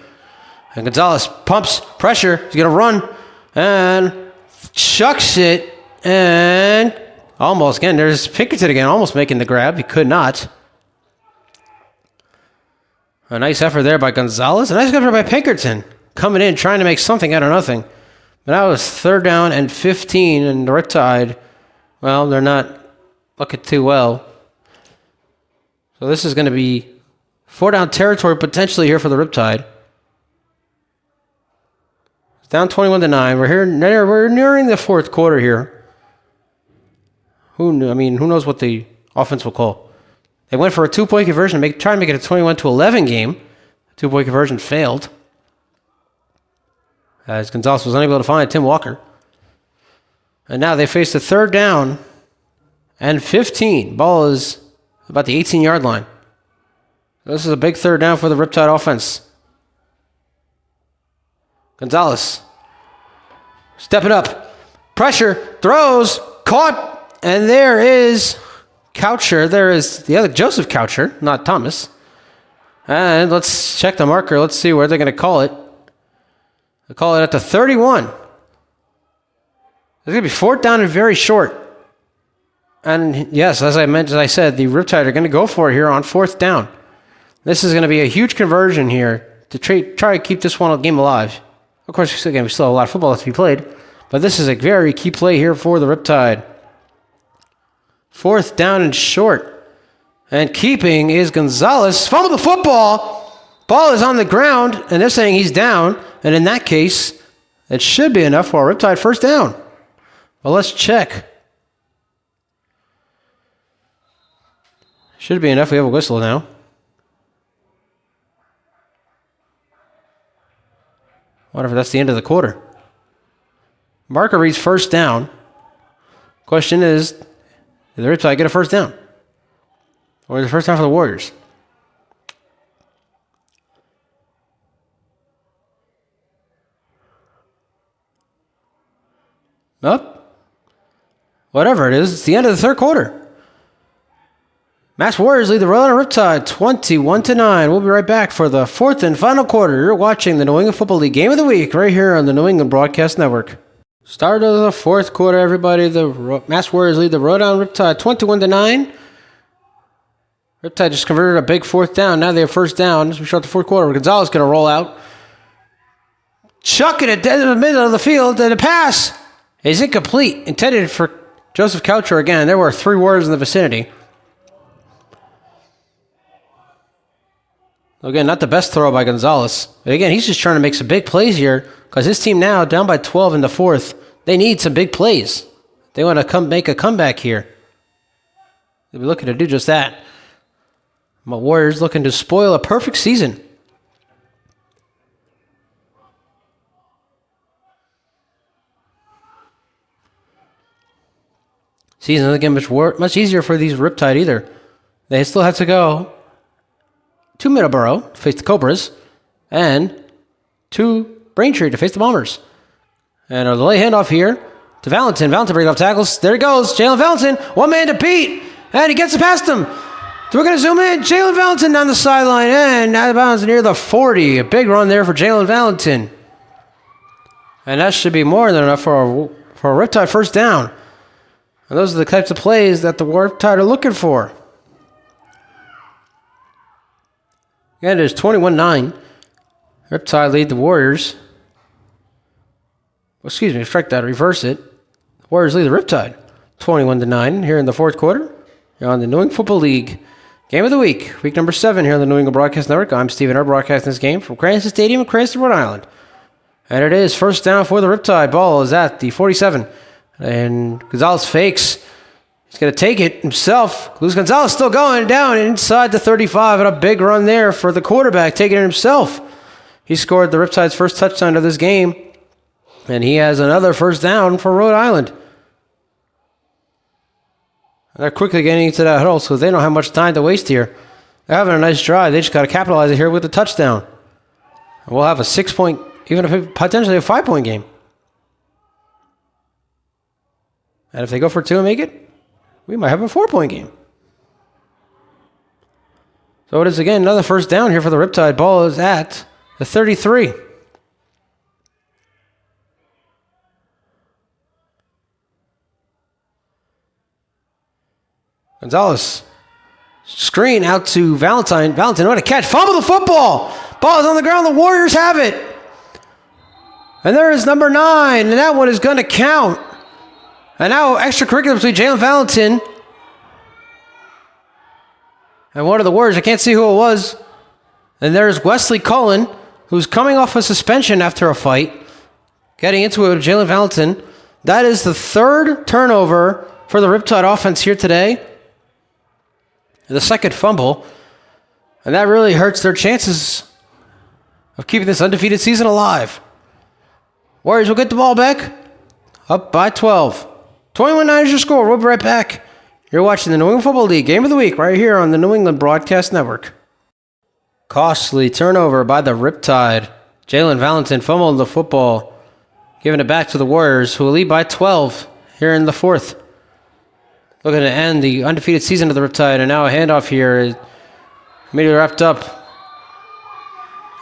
And Gonzalez pumps pressure. He's going to run and chucks it, and almost, again, there's Pinkerton again, almost making the grab. He could not. A nice effort there by Gonzalez. A nice effort by Pinkerton, coming in, trying to make something out of nothing. But that was third down and 15, and the Riptide, well, they're not looking too well. So this is going to be 4-down territory potentially here for the Riptide. Down 21-9. We're nearing the fourth quarter here. Who knows what the offense will call? They went for a 2-point conversion, try to make it a 21-11 game. Two-point conversion failed, as Gonzalez was unable to find Tim Walker. And now they face a 3rd down and 15. Ball is about the 18-yard line. This is a big 3rd down for the Riptide offense. Gonzalez stepping up. Pressure. Throws. Caught. And there is Coucher. There is the other Joseph Coucher, not Thomas. And let's check the marker. Let's see where they're going to call it. They call it at the 31. It's going to be 4th down and very short. And yes, as I said, the Riptide are going to go for it here on 4th down. This is going to be a huge conversion here to try to keep this one game alive. Of course, again, we still have a lot of football to be played, but this is a very key play here for the Riptide. 4th down and short. And keeping is Gonzalez. Fumble the football. Ball is on the ground, and they're saying he's down. And in that case, it should be enough for a Riptide 1st down. Well, let's check. Should be enough. We have a whistle now. Whatever, that's the end of the quarter. Marker reads 1st down. Question is, did the Riptide get a 1st down? Or the 1st down for the Warriors? Up. Whatever it is, it's the end of the 3rd quarter. Mass Warriors lead the Rhode Riptide 21-9. We'll be right back for the 4th and final quarter. You're watching the New England Football League Game of the Week right here on the New England Broadcast Network. Start of the 4th quarter, everybody. The Mass Warriors lead the Rhode Riptide 21-9. Riptide just converted a big 4th down. Now they have 1st down as we start the 4th quarter. Gonzalez going to roll out. Chucking it dead in the middle of the field, and the pass is incomplete. Intended for Joseph Coucher again. There were 3 Warriors in the vicinity. Again, not the best throw by Gonzalez. But again, he's just trying to make some big plays here because his team now down by 12 in the 4th. They need some big plays. They want to make a comeback here. They'll be looking to do just that. My Warriors looking to spoil a perfect season. Season doesn't get much easier for these Riptide either. They still have to go to Middleborough to face the Cobras, and to Braintree to face the Bombers. And a delay handoff here to Valentin. Valentin breaks off tackles. There he goes. Jalen Valentin, one man to beat, and he gets it past him. So we're going to zoom in. Jalen Valentin down the sideline, and out of bounds near the 40. A big run there for Jalen Valentin. And that should be more than enough for a Riptide 1st down. And those are the types of plays that the Riptide are looking for. Again, it is 21-9. Riptide lead the Warriors. Excuse me, strike that, reverse it. The Warriors lead the Riptide 21-9 here in the 4th quarter. You're on the New England Football League Game of the Week, week number 7 here on the New England Broadcast Network. I'm Stephen Rhode, broadcasting this game from Cranston Stadium in Cranston, Rhode Island. And it is 1st down for the Riptide. Ball is at the 47. And Gonzalez fakes. He's going to take it himself. Luis Gonzalez still going down inside the 35, and a big run there for the quarterback, taking it himself. He scored the Riptide's 1st touchdown of this game, and he has another 1st down for Rhode Island. They're quickly getting into that huddle, so they don't have much time to waste here. They're having a nice drive. They just got to capitalize it here with a touchdown. And we'll have a 6-point, even potentially a 5-point game. And if they go for 2 and make it, we might have a 4-point game. So it is again another 1st down here for the Riptide. Ball is at the 33. Gonzalez. Screen out to Valentine. Valentine, what a catch. Fumble the football. Ball is on the ground. The Warriors have it. And there is number 9. And that one is going to count. And now extracurricular between Jalen Valentin and one of the Warriors. I can't see who it was. And there's Wesley Cullen, who's coming off a suspension after a fight. Getting into it with Jalen Valentin. That is the 3rd turnover for the Riptide offense here today. The 2nd fumble. And that really hurts their chances of keeping this undefeated season alive. Warriors will get the ball back. Up by 12. 21-9 is your score. We'll be right back. You're watching the New England Football League Game of the Week right here on the New England Broadcast Network. Costly turnover by the Riptide. Jalen Valentin fumbled the football, giving it back to the Warriors, who will lead by 12 here in the fourth. Looking to end the undefeated season of the Riptide, and now a handoff here. Immediately wrapped up.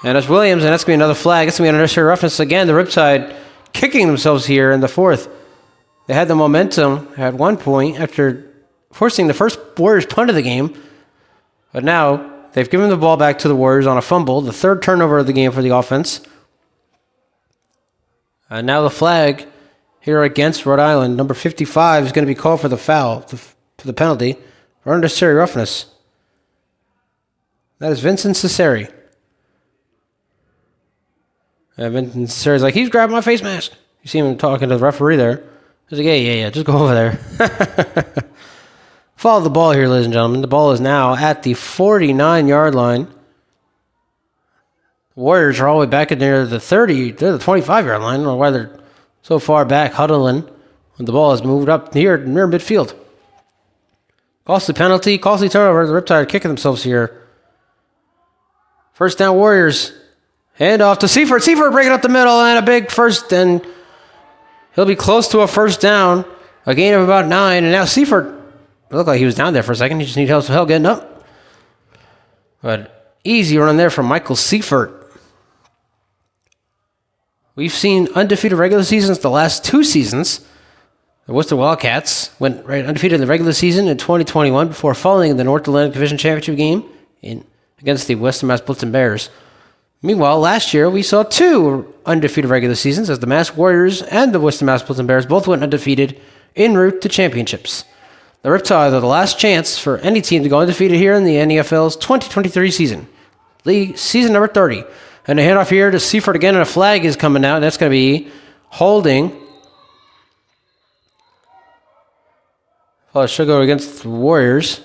And that's Williams, and that's going to be another flag. It's going to be an unnecessary roughness again. The Riptide kicking themselves here in the fourth. They had the momentum at one point after forcing the first Warriors punt of the game. But now they've given the ball back to the Warriors on a fumble, the third turnover of the game for the offense. And now the flag here against Rhode Island. Number 55 is going to be called for the foul, for the penalty, for unnecessary roughness. That is Vincent Cesari. And Vincent Cesari's like, he's grabbing my face mask. You see him talking to the referee there. He's like, yeah, just go over there. Follow the ball here, ladies and gentlemen. The ball is now at the 49-yard line. The Warriors are all the way back in near the 30, they're the 25-yard line. I don't know why they're so far back, huddling, when the ball has moved up near midfield. Costly penalty, costly turnover. The Riptide kicking themselves here. First down, Warriors. Hand off to Seifert. Seifert breaking up the middle, and a big first, and he'll be close to a first down. A gain of about 9, and now Seifert, it looked like he was down there for a second. He just needs help getting up. But easy run there from Michael Seifert. We've seen undefeated regular seasons the last 2 seasons. The Worcester Wildcats went right undefeated in the regular season in 2021 before falling in the North Atlantic Division Championship game against the Western Mass Blitzen Bears. Meanwhile, last year we saw 2 undefeated regular seasons as the Mass Warriors and the Western Mass Blitzen Bears both went undefeated en route to championships. The Riptide are the last chance for any team to go undefeated here in the NEFL's 2023 season. League season number 30. And a handoff here to Seifert again, and a flag is coming out. That's going to be holding. Well, it should go against the Warriors.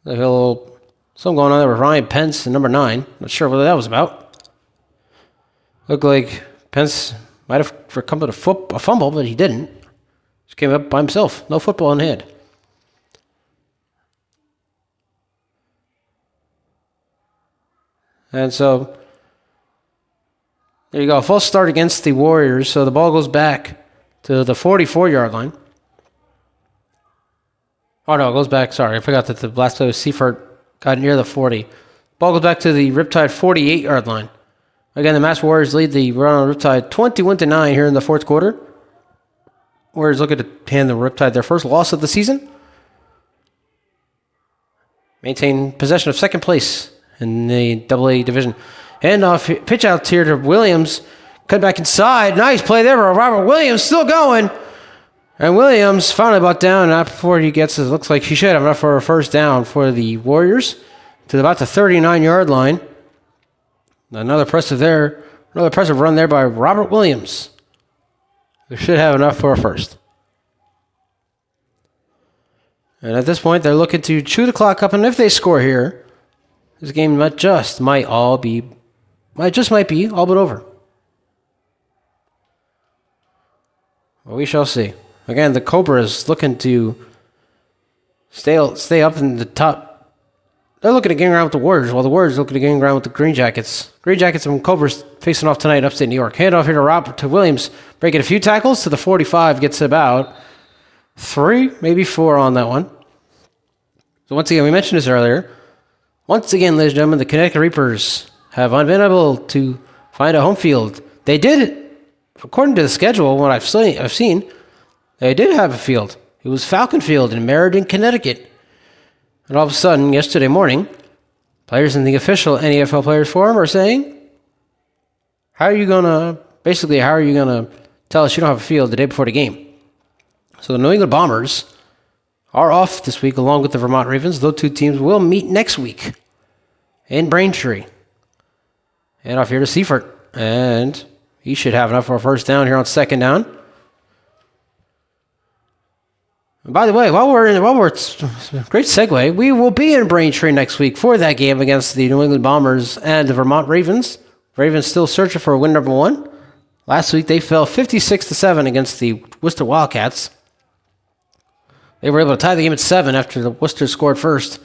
There's a little something going on there with Ryan Pence and number 9. Not sure what that was about. Looked like Pence might have recovered a fumble, but he didn't. Just came up by himself. No football in hand. And so, there you go. False start against the Warriors. So the ball goes back to the 44-yard line. Oh, no, it goes back. Sorry, I forgot that the last play was Seifert got near the 40. Ball goes back to the Riptide 48-yard line. Again, the Mass Warriors lead the Rhode Island Riptide 21-9 here in the fourth quarter. Warriors looking to hand the Riptide their first loss of the season. Maintain possession of second place in the AA division. Handoff, pitch out here to Williams. Cut back inside. Nice play there. Robert Williams still going. And Williams finally brought down. Not before he gets it. Looks like he should have enough for a first down for the Warriors to about the 39-yard line. Another impressive run there by Robert Williams. They should have enough for a first. And at this point, they're looking to chew the clock up. And if they score here, this game might be all but over. Well, we shall see. Again, the Cobras looking to stay up in the top. They're looking to gain ground with the Warriors, while the Warriors are looking to gain ground with the Green Jackets. Green Jackets and Cobras facing off tonight in upstate New York. Handoff here to Williams, breaking a few tackles to the 45, gets about 3, maybe 4 on that one. So once again, we mentioned this earlier. Once again, ladies and gentlemen, the Connecticut Reapers have been able to find a home field. They did, according to the schedule, what I've seen, they did have a field. It was Falcon Field in Meriden, Connecticut. And all of a sudden, yesterday morning, players in the official NEFL Players Forum are saying, how are you going to tell us you don't have a field the day before the game? So the New England Bombers are off this week along with the Vermont Ravens. Those 2 teams will meet next week in Braintree. And off here to Seifert. And he should have enough for a first down here on second down. By the way, great segue. We will be in Braintree next week for that game against the New England Bombers and the Vermont Ravens. Ravens still searching for win number 1. Last week they fell 56-7 against the Worcester Wildcats. They were able to tie the game at 7 after the Worcester scored first,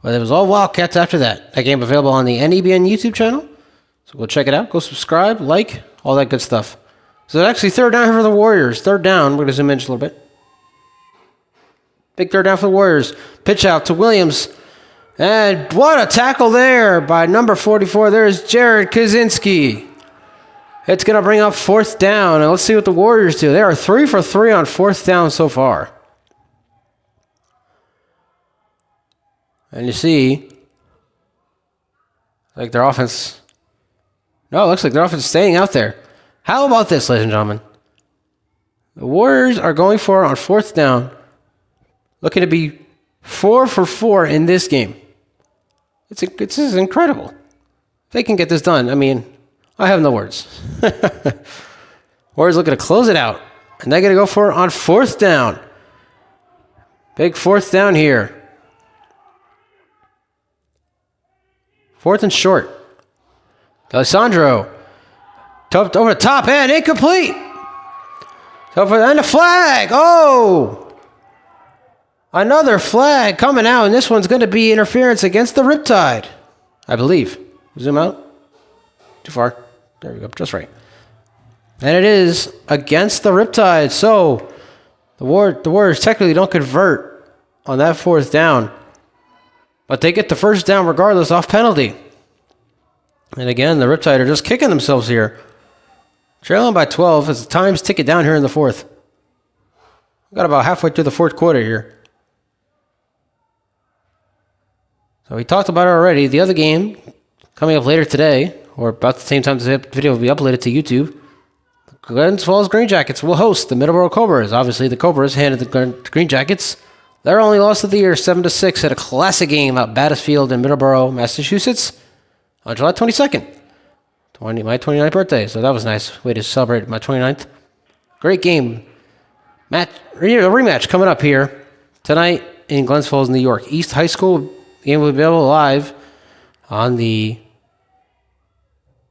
but it was all Wildcats after that. That game available on the NEBN YouTube channel, so go check it out. Go subscribe, like, all that good stuff. So it's actually third down here for the Warriors. Third down. We're going to zoom in just a little bit. Big third down for the Warriors. Pitch out to Williams. And what a tackle there by number 44. There's Jared Kaczynski. It's going to bring up fourth down. And let's see what the Warriors do. They are 3 for 3 on fourth down so far. And you see, like their offense. No, it looks like their offense is staying out there. How about this, ladies and gentlemen? The Warriors are going for it on fourth down. Looking to be 4 for 4 in this game. It's incredible. If they can get this done, I mean, I have no words. Warriors looking to close it out. And they're going to go for it on fourth down. Big fourth down here. Fourth and short. Alessandro. Over the top and incomplete. And a flag. Oh! Another flag coming out, and this one's going to be interference against the Riptide, I believe. Zoom out. Too far. There we go. Just right. And it is against the Riptide. So the Warriors technically don't convert on that fourth down, but they get the first down regardless off penalty. And again, the Riptide are just kicking themselves here. Trailing by 12 as the times tick it down here in the fourth. We've got about halfway through the fourth quarter here. So we talked about it already. The other game coming up later today, or about the same time this video will be uploaded to YouTube, the Glens Falls Green Jackets will host the Middleborough Cobras. Obviously, the Cobras handed the Green Jackets their only loss of the year, 7-6, at a classic game out Battisfield in Middleborough, Massachusetts, on July 22nd, my 29th birthday. So that was a nice way to celebrate my 29th. Great game. A rematch coming up here tonight in Glens Falls, New York. East High School. Game will be available live on the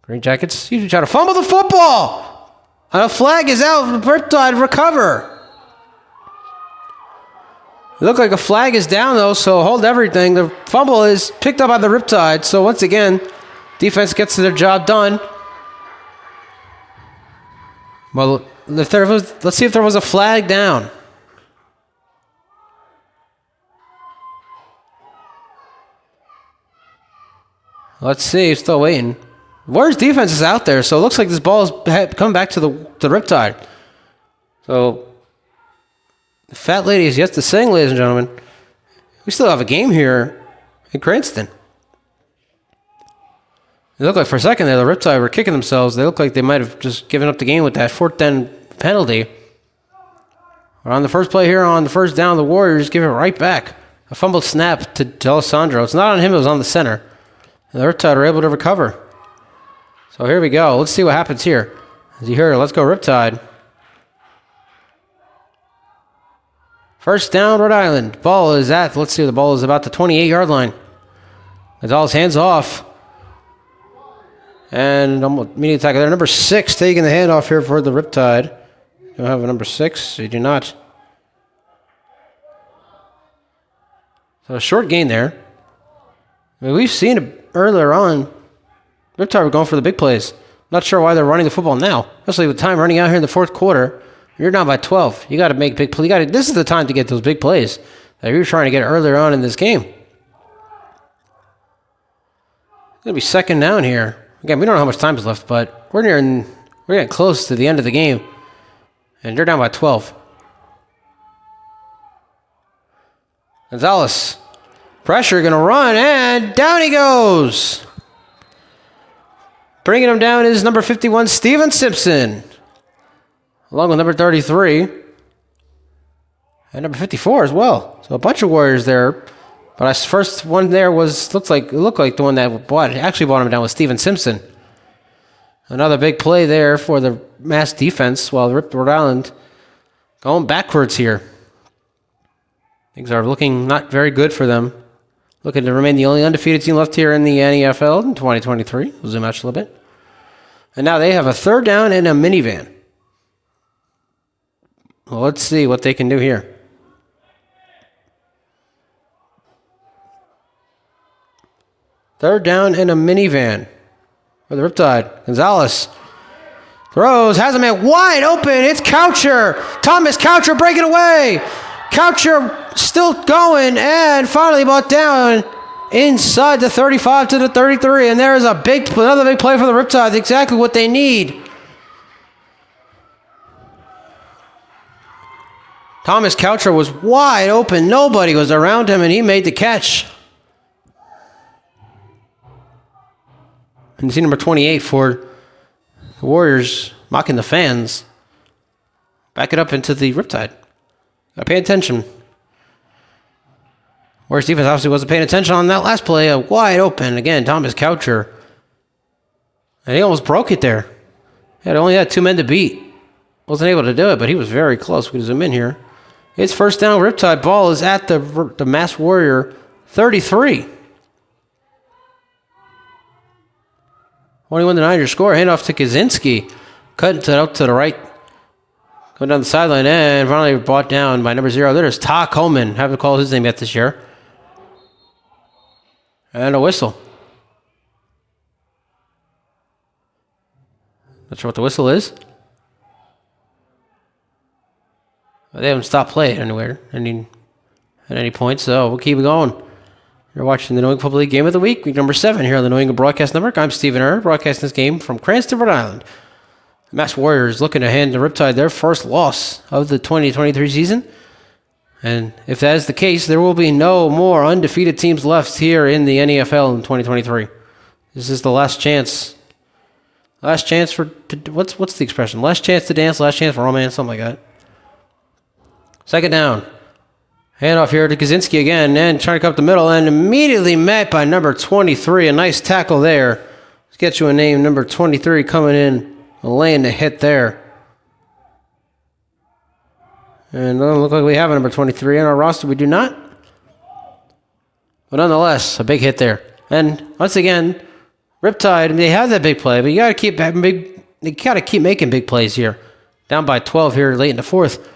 Green Jackets. You try to fumble the football. And a flag is out. The Riptide recover. It looked like a flag is down, though, so hold everything. The fumble is picked up by the Riptide. So once again, defense gets their job done. Well, let's see if there was a flag down. Let's see. Still waiting. Warriors defense is out there, so it looks like this ball is coming back to the Riptide. So the fat lady is yet to sing, ladies and gentlemen. We still have a game here in Cranston. It looked like for a second there, the Riptide were kicking themselves. They looked like they might have just given up the game with that fourth down penalty. But on the first play here, on the first down, the Warriors give it right back. A fumbled snap to Alessandro. It's not on him, it was on the center. And the Riptide are able to recover. So here we go. Let's see what happens here. As you hear, let's go Riptide. First down, Rhode Island. Ball is at, let's see, the ball is about the 28-yard line. Gonzalez hands off. And immediate tackle there. Number 6 taking the handoff here for the Riptide. You don't have a number 6? You do not. So a short gain there. I mean, we've seen it earlier on. Riptide were going for the big plays. Not sure why they're running the football now, especially with time running out here in the fourth quarter. You're down by 12. You got to make big plays. This is the time to get those big plays that you're trying to get earlier on in this game. It's going to be second down here. Again, we don't know how much time is left, but we're getting close to the end of the game, and you're down by 12. Gonzalez, pressure, going to run, and down he goes. Bringing him down is number 51, Steven Simpson, along with number 33, and number 54 as well. So a bunch of Warriors there. But our first one there looked like the one that actually brought him down was Steven Simpson. Another big play there for the Mass defense while Rhode Island going backwards here. Things are looking not very good for them. Looking to remain the only undefeated team left here in the NFL in 2023. We'll zoom out a little bit. And now they have a third down and a minivan. Well, let's see what they can do here. Third down and a minivan for the Riptide. Gonzalez throws, has a man wide open. It's Coucher. Thomas Coucher breaking away. Coucher still going and finally brought down inside the 35 to the 33. And there's another big play for the Riptide. Exactly what they need. Thomas Coucher was wide open. Nobody was around him, and he made the catch. And you see number 28 for the Warriors mocking the fans. Back it up into the Riptide. Gotta pay attention. Warriors defense obviously wasn't paying attention on that last play. Wide open. Again, Thomas Coucher. And he almost broke it there. He only had 2 men to beat. Wasn't able to do it, but he was very close. We can zoom in here. It's first down. Riptide ball is at the Mass Warrior 33. 21-9 your score. Handoff to Kaczynski. Cutting it out to the right. Going down the sideline and finally brought down by number 0. There's Ta Coleman. Haven't called his name yet this year. And a whistle. Not sure what the whistle is. They haven't stopped play anywhere at any point, so we'll keep it going. You're watching the New England Football League Game of the Week number 7 here on the New England Broadcast Network. I'm Stephen Err, broadcasting this game from Cranston, Rhode Island. The Mass Warriors looking to hand the Riptide their first loss of the 2023 season. And if that is the case, there will be no more undefeated teams left here in the NFL in 2023. This is the last chance. Last chance for... What's the expression? Last chance to dance, last chance for romance, something like that. Second down. Handoff here to Kaczynski again, and trying to come up the middle, and immediately met by number 23. A nice tackle there. Let's get you a name, number 23 coming in, laying the hit there. And it doesn't look like we have a number 23 on our roster. We do not. But nonetheless, a big hit there. And once again, Riptide, they have that big play, but you got to keep having they got to keep making big plays here. Down by 12 here late in the fourth.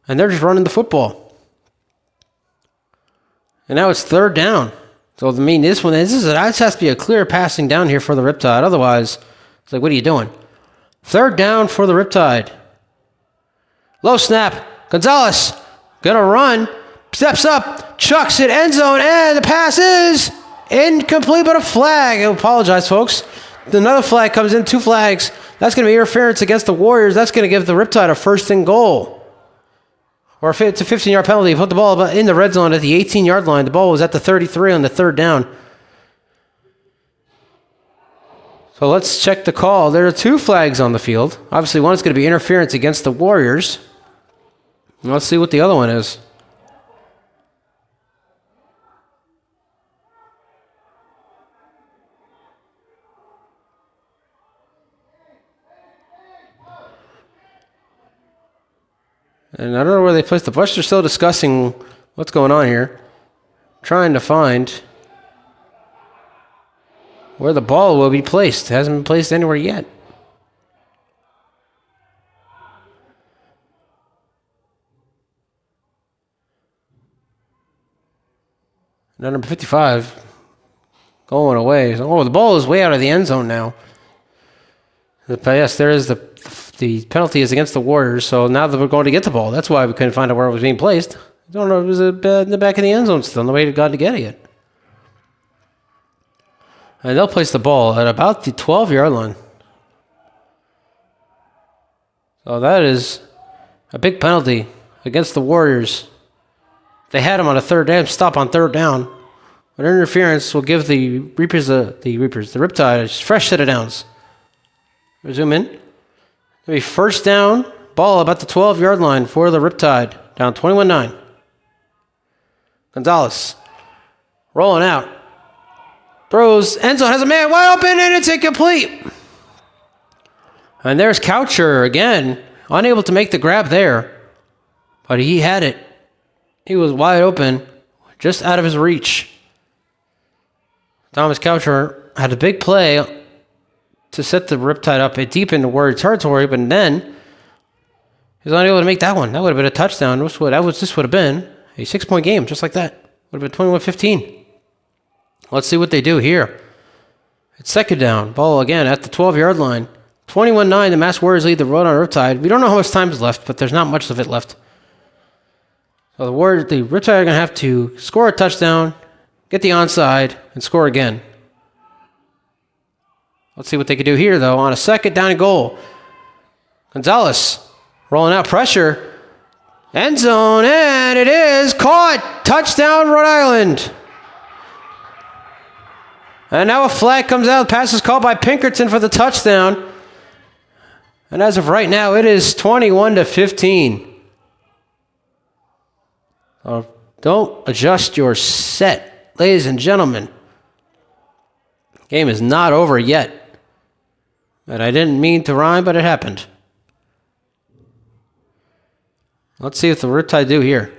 And they're just running the football. And now it's third down. So, I mean, this has to be a clear passing down here for the Riptide. Otherwise, it's like, what are you doing? Third down for the Riptide. Low snap. Gonzalez gonna run. Steps up. Chucks it. End zone. And the pass is incomplete, but a flag. I apologize, folks. Another flag comes in. 2 flags. That's going to be interference against the Warriors. That's going to give the Riptide a first and goal. Or it's a 15-yard penalty. Put the ball in the red zone at the 18-yard line. The ball was at the 33 on the third down. So let's check the call. There are 2 flags on the field. Obviously, one is going to be interference against the Warriors. Let's see what the other one is. And I don't know where they placed the push. They're still discussing what's going on here. Trying to find where the ball will be placed. It hasn't been placed anywhere yet. Now number 55 going away. Oh, the ball is way out of the end zone now. But yes, there is the penalty is against the Warriors, so now that we're going to get the ball, that's why we couldn't find out where it was being placed. I don't know if it was in the back of the end zone still. Nobody got to get it. And they'll place the ball at about the 12-yard line. So that is a big penalty against the Warriors. They had him on a third down, stop on third down. But interference will give the Riptide a fresh set of downs. We zoom in. It'll be first down, ball about the 12-yard line for the Riptide, down 21-9. Gonzalez rolling out. Throws, end zone, has a man wide open, and it's incomplete. And there's Coucher again, unable to make the grab there. But he had it He was wide open, just out of his reach. Thomas Coucher had a big play to set the Riptide up deep into Warrior territory, but then he was not able to make that one. That would have been a touchdown. This would have been a 6-point game, just like that. Would have been 21-15. Let's see what they do here. It's second down. Ball again at the 12-yard line. 21-9, the Mass Warriors lead the Rhode Riptide. We don't know how much time is left, but there's not much of it left. So the Riptide are going to have to score a touchdown, get the onside, and score again. Let's see what they can do here, though, on a second down and goal. Gonzalez rolling out pressure. End zone, and it is caught. Touchdown, Rhode Island. And now a flag comes out. The pass is called by Pinkerton for the touchdown. And as of right now, it is 21-15. Don't adjust your set, ladies and gentlemen. Game is not over yet. And I didn't mean to rhyme, but it happened. Let's see what the Riptide do here.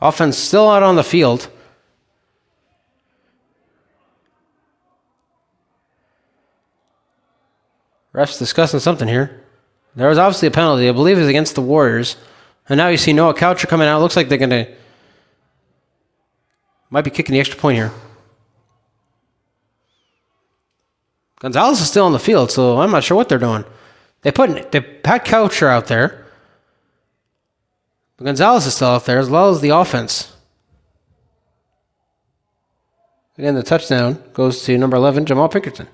Offense still out on the field. Refs discussing something here. There was obviously a penalty. I believe it's against the Warriors. And now you see Noah Coucher coming out. Looks like they're going to... might be kicking the extra point here. Gonzalez is still on the field, so I'm not sure what they're doing. They had Coucher out there. But Gonzalez is still out there, as well as the offense. Again, the touchdown goes to number 11, Jamal Pinkerton.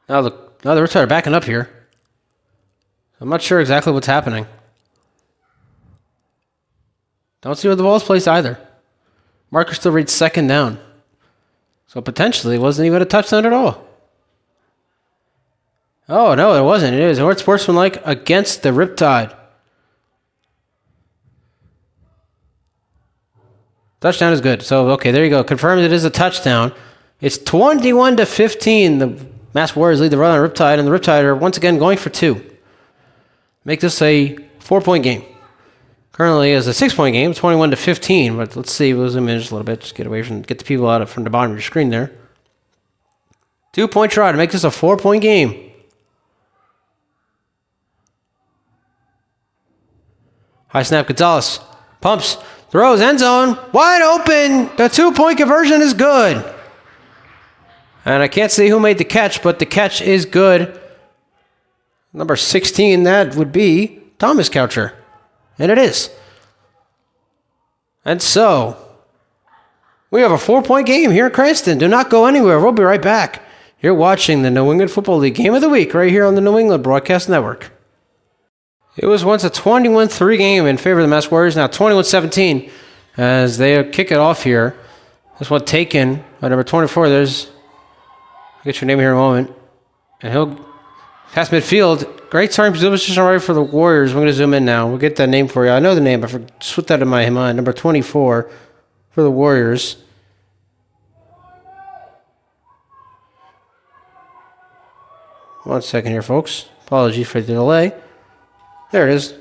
Now the Riptide are backing up here. I'm not sure exactly what's happening. Don't see where the ball's placed either. Marker still reads second down. So potentially it wasn't even a touchdown at all. Oh, no, it wasn't. It is North Sportsmanlike against the Riptide. Touchdown is good. So, okay, there you go. Confirmed it is a touchdown. It's 21-15. The Mass Warriors lead the Rhode Riptide, and the Riptide are once again going for two. Make this a 4-point game. Currently is a 6-point game, 21-15. But let's see, we'll zoom in just a little bit. Just get the people out from the bottom of your screen there. 2-point try to make this a 4-point game. High snap, Gonzalez pumps, throws, end zone, wide open. The 2-point conversion is good. And I can't see who made the catch, but the catch is good. Number 16, that would be Thomas Coucher. And it is. And so, we have a 4-point game here in Cranston. Do not go anywhere. We'll be right back. You're watching the New England Football League Game of the Week right here on the New England Broadcast Network. It was once a 21-3 game in favor of the Mass Warriors. Now 21-17 as they kick it off here. This one taken by number 24. I'll get your name here in a moment. And he'll pass midfield. Great starting position right for the Warriors. We're going to zoom in now. We'll get that name for you. I know the name. I just put that in my mind. Number 24 for the Warriors. One second here, folks. Apologies for the delay. There it is.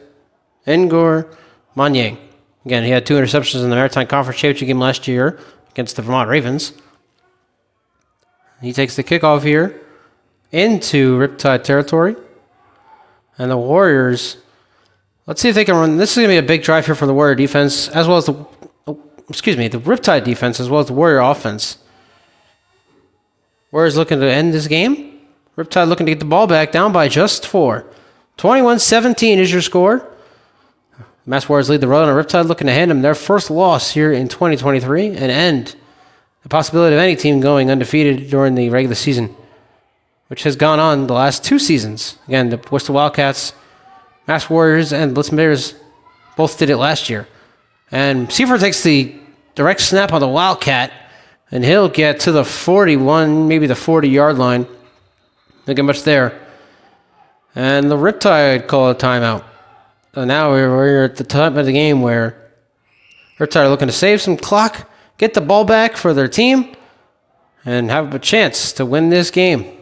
Ngor Manye. Again, he had 2 interceptions in the Maritime Conference Championship game last year against the Vermont Ravens. He takes the kickoff here into Riptide territory. And the Warriors, let's see if they can run. This is going to be a big drive here for the Warrior defense, as well as the Riptide defense, as well as the Warrior offense. Warriors looking to end this game. Riptide looking to get the ball back, down by just 4. 21-17 is your score. Mass Warriors lead the Rhode Riptide, looking to hand them their first loss here in 2023 and end the possibility of any team going undefeated during the regular season, which has gone on the last 2 seasons. Again, the Worcester Wildcats, Mass Warriors, and Blitzen Bears both did it last year. And Seaford takes the direct snap on the Wildcat, and he'll get to the 41, maybe the 40-yard line. Don't get much there. And the Riptide call a timeout. So now we're at the time of the game where Riptide are looking to save some clock, get the ball back for their team, and have a chance to win this game.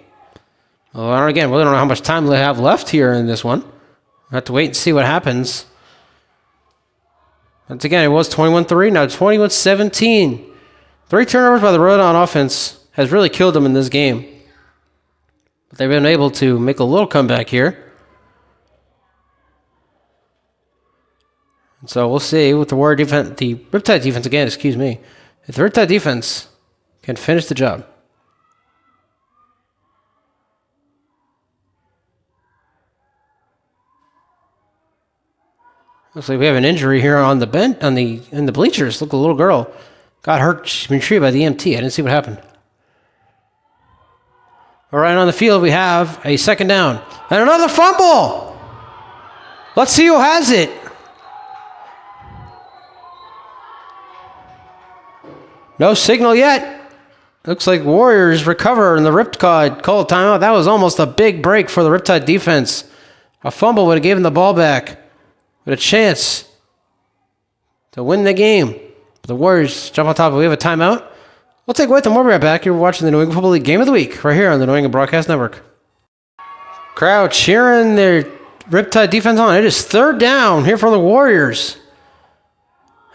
Well, again, we don't know how much time they have left here in this one. We'll have to wait and see what happens. Once again, it was 21-3, now 21-17. 3 turnovers by the Rhode on offense has really killed them in this game. But they've been able to make a little comeback here. And so we'll see with the Warrior defense, the Riptide defense again, excuse me. If the Riptide defense can finish the job. Looks like we have an injury here on the bench, in the bleachers. Look, a little girl got hurt. She's been treated by the EMT. I didn't see what happened. All right, on the field we have a second down and another fumble. Let's see who has it. No signal yet. Looks like Warriors recover and the Riptide call timeout. That was almost a big break for the Riptide defense. A fumble would have given the ball back with a chance to win the game. But the Warriors jump on top. We have a timeout. We'll take a wait, then we'll be right back. You're watching the New England Football League Game of the Week right here on the New England Broadcast Network. Crowd cheering their Riptide defense on. It is third down here for the Warriors.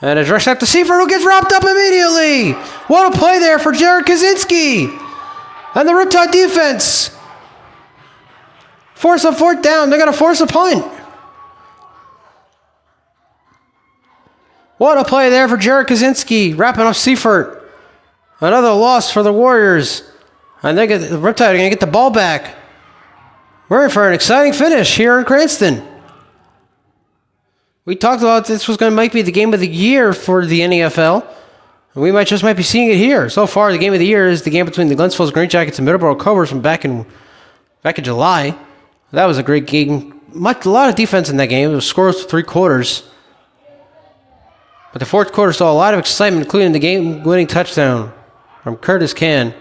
And a direct snap to Seifert, who gets wrapped up immediately. What a play there for Jared Kaczynski. And the Riptide defense force a fourth down. They're going to force a punt. What a play there for Jared Kaczynski, wrapping up Seifert. Another loss for the Warriors. And the Riptide are going to get the ball back. We're in for an exciting finish here in Cranston. We talked about this might be the game of the year for the NFL. And we might be seeing it here. So far, the game of the year is the game between the Glens Falls Green Jackets and Middleborough Cobras from back in July. That was a great game. A lot of defense in that game. It was scores for 3 quarters. But the fourth quarter saw a lot of excitement, including the game-winning touchdown from Curtis Can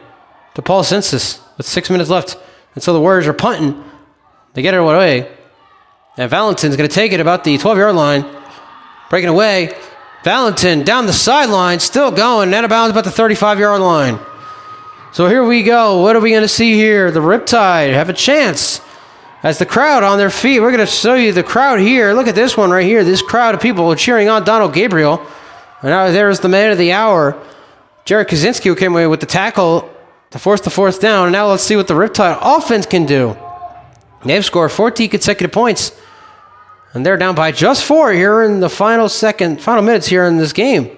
to Paul Sensis with 6 minutes left. And so the Warriors are punting. They get it away. And Valentin's going to take it about the 12-yard line. Breaking away. Valentin down the sideline, still going. Out of bounds about the 35-yard line. So here we go. What are we going to see here? The Riptide have a chance. As the crowd on their feet, we're going to show you the crowd here. Look at this one right here. This crowd of people cheering on Donald Gabriel. And now there's the man of the hour, Jared Kaczynski, who came away with the tackle to force the fourth down. And now let's see what the Riptide offense can do. They've scored 14 consecutive points. And they're down by just 4 here in the final minutes here in this game.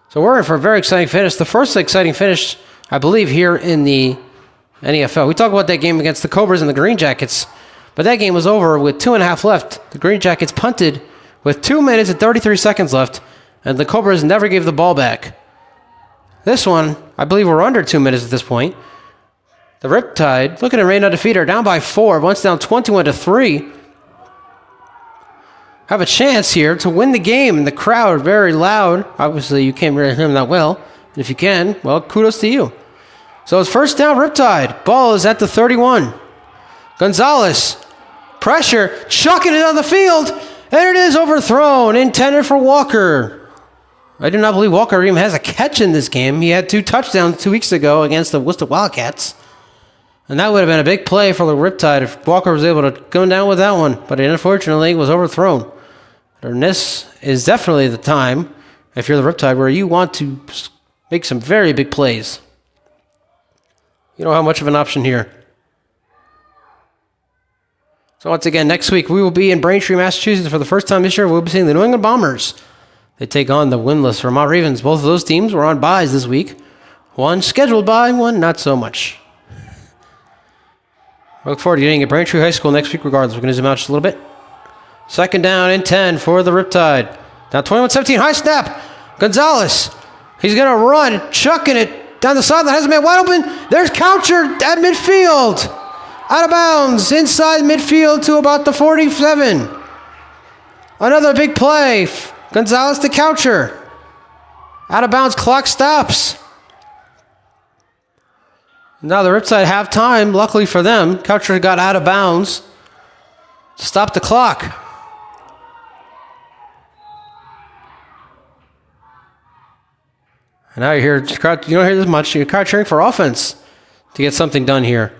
So we're in for a very exciting finish. The first exciting finish, I believe, here in the NFL. We talked about that game against the Cobras and the Green Jackets. But that game was over with 2.5 left. The Green Jackets punted with 2 minutes and 33 seconds left, and the Cobras never gave the ball back. This one, I believe we're under 2 minutes at this point. The Riptide, looking to remain undefeated, are down by 4. Once down 21-3. Have a chance here to win the game. And the crowd, very loud. Obviously, you can't really hear them that well. And if you can, well, kudos to you. So it's first down, Riptide. Ball is at the 31. Gonzalez. Pressure, chucking it on the field, and it is overthrown, intended for Walker. I do not believe Walker even has a catch in this game. He had 2 touchdowns 2 weeks ago against the Worcester Wildcats. And that would have been a big play for the Riptide if Walker was able to go down with that one. But it unfortunately was overthrown. And this is definitely the time, if you're the Riptide, where you want to make some very big plays. You don't have much of an option here. So once again, next week we will be in Braintree, Massachusetts. For the first time this year, we'll be seeing the New England Bombers. They take on the winless Vermont Ravens. Both of those teams were on byes this week. One scheduled bye, one not so much. I look forward to getting at Braintree High School next week regardless. We're going to zoom out just a little bit. Second down and 10 for the Riptide. Now 21-17, high snap. Gonzalez. He's going to run, chucking it down the sideline. Has a man wide open. There's Coucher at midfield. Out of bounds, inside midfield to about the 47. Another big play. Gonzalez to Coucher. Out of bounds, clock stops. Now the Riptide have time, luckily for them. Coucher got out of bounds to stop the clock. And now you don't hear this much. You're crowd cheering for offense to get something done here.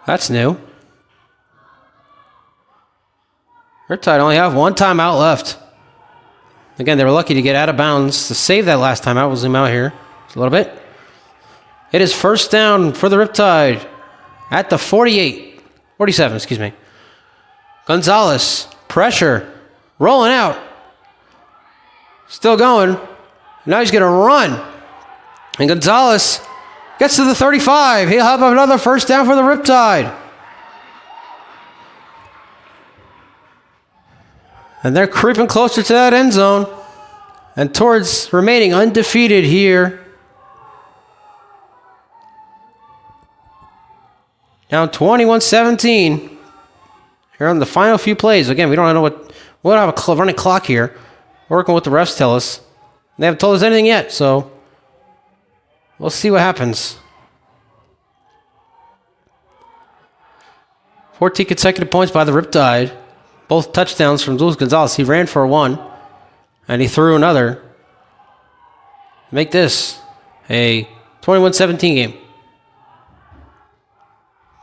That's new. Riptide only have one timeout left. Again, they were lucky to get out of bounds to save that last timeout. We'll zoom out here a little bit. It is first down for the Riptide at the 47, excuse me. Gonzalez, pressure, rolling out. Still going. Now he's going to run. And Gonzalez gets to the 35. He'll have another first down for the Riptide. And they're creeping closer to that end zone and towards remaining undefeated here. Down 21-17. Here on the final few plays. Again, we don't know we don't have a running clock here. We're working with the refs tell us. They haven't told us anything yet, so we'll see what happens. 14 consecutive points by the Riptide. Both touchdowns from Luis Gonzalez. He ran for one, and he threw another. Make this a 21-17 game.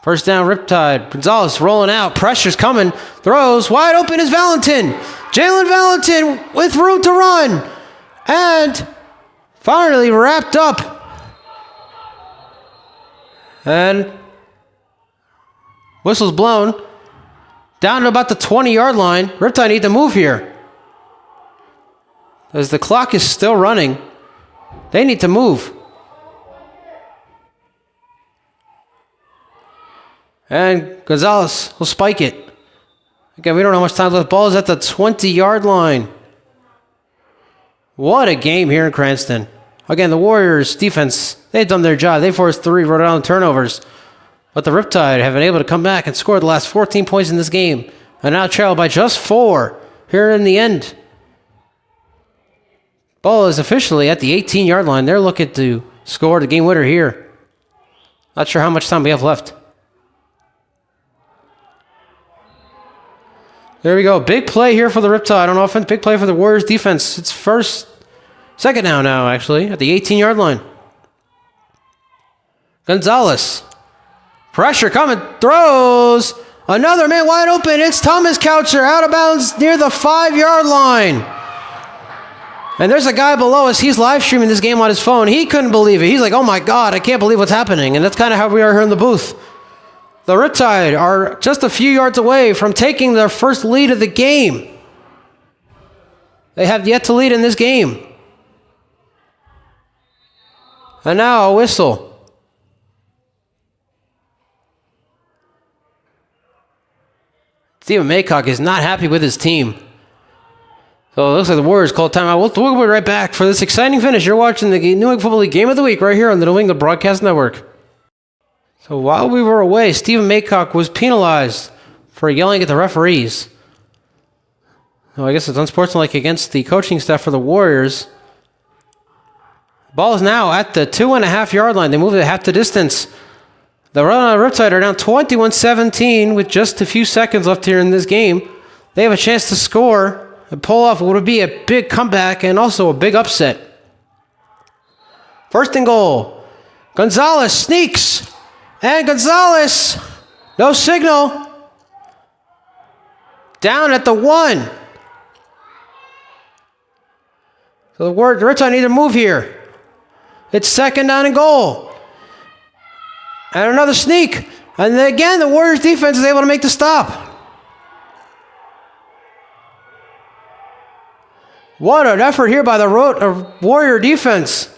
First down, Riptide. Gonzalez rolling out. Pressure's coming. Throws. Wide open is Valentin. Jalen Valentin with room to run. And finally wrapped up. And whistle's blown. Down to about the 20-yard line. Riptide need to move here. As the clock is still running, they need to move. And Gonzalez will spike it. Again, we don't know how much time left. The ball is at the 20-yard line. What a game here in Cranston. Again, the Warriors' defense, they've done their job. They forced 3 Rhode Island turnovers. But the Riptide have been able to come back and score the last 14 points in this game. And now trail by just 4 here in the end. Ball is officially at the 18-yard line. They're looking to score the game winner here. Not sure how much time we have left. There we go. Big play here for the Riptide on offense. Big play for the Warriors defense. It's second down now, actually, at the 18-yard line. Gonzalez. Pressure coming. Throws. Another man wide open. It's Thomas Coucher out of bounds near the 5-yard line. And there's a guy below us. He's live streaming this game on his phone. He couldn't believe it. He's like, oh my God, I can't believe what's happening. And that's kind of how we are here in the booth. The Riptide are just a few yards away from taking their first lead of the game. They have yet to lead in this game. And now a whistle. Stephen Maycock is not happy with his team. So it looks like the Warriors called timeout. We'll be right back for this exciting finish. You're watching the New England Football League Game of the Week right here on the New England Broadcast Network. So while we were away, Stephen Maycock was penalized for yelling at the referees. So I guess it's unsportsmanlike against the coaching staff for the Warriors. The ball is now at the 2.5-yard line. They moved it half the distance. The Riptide are down 21-17 with just a few seconds left here in this game. They have a chance to score and pull off what would be a big comeback and also a big upset. First and goal. Gonzalez sneaks. And Gonzalez, no signal. Down at the 1. So the Riptide need to move here. It's second down and goal. And another sneak. And then again, the Warriors defense is able to make the stop. What an effort here by the Warrior defense.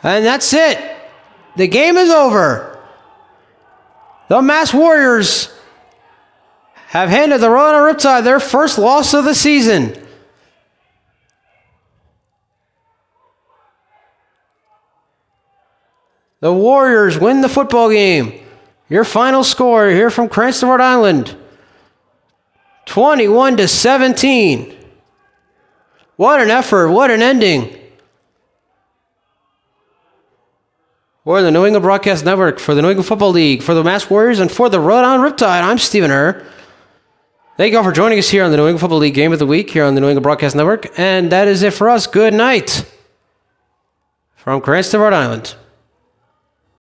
And that's it. The game is over. The Mass Warriors have handed the Rhode Island Riptide their first loss of the season. The Warriors win the football game. Your final score here from Cranston, Rhode Island, 21-17. What an effort. What an ending. For the New England Broadcast Network, for the New England Football League, for the Mass Warriors, and for the Rhode Island Riptide, I'm Stephen Herr. Thank you all for joining us here on the New England Football League Game of the Week here on the New England Broadcast Network. And that is it for us. Good night. from Cranston, Rhode Island.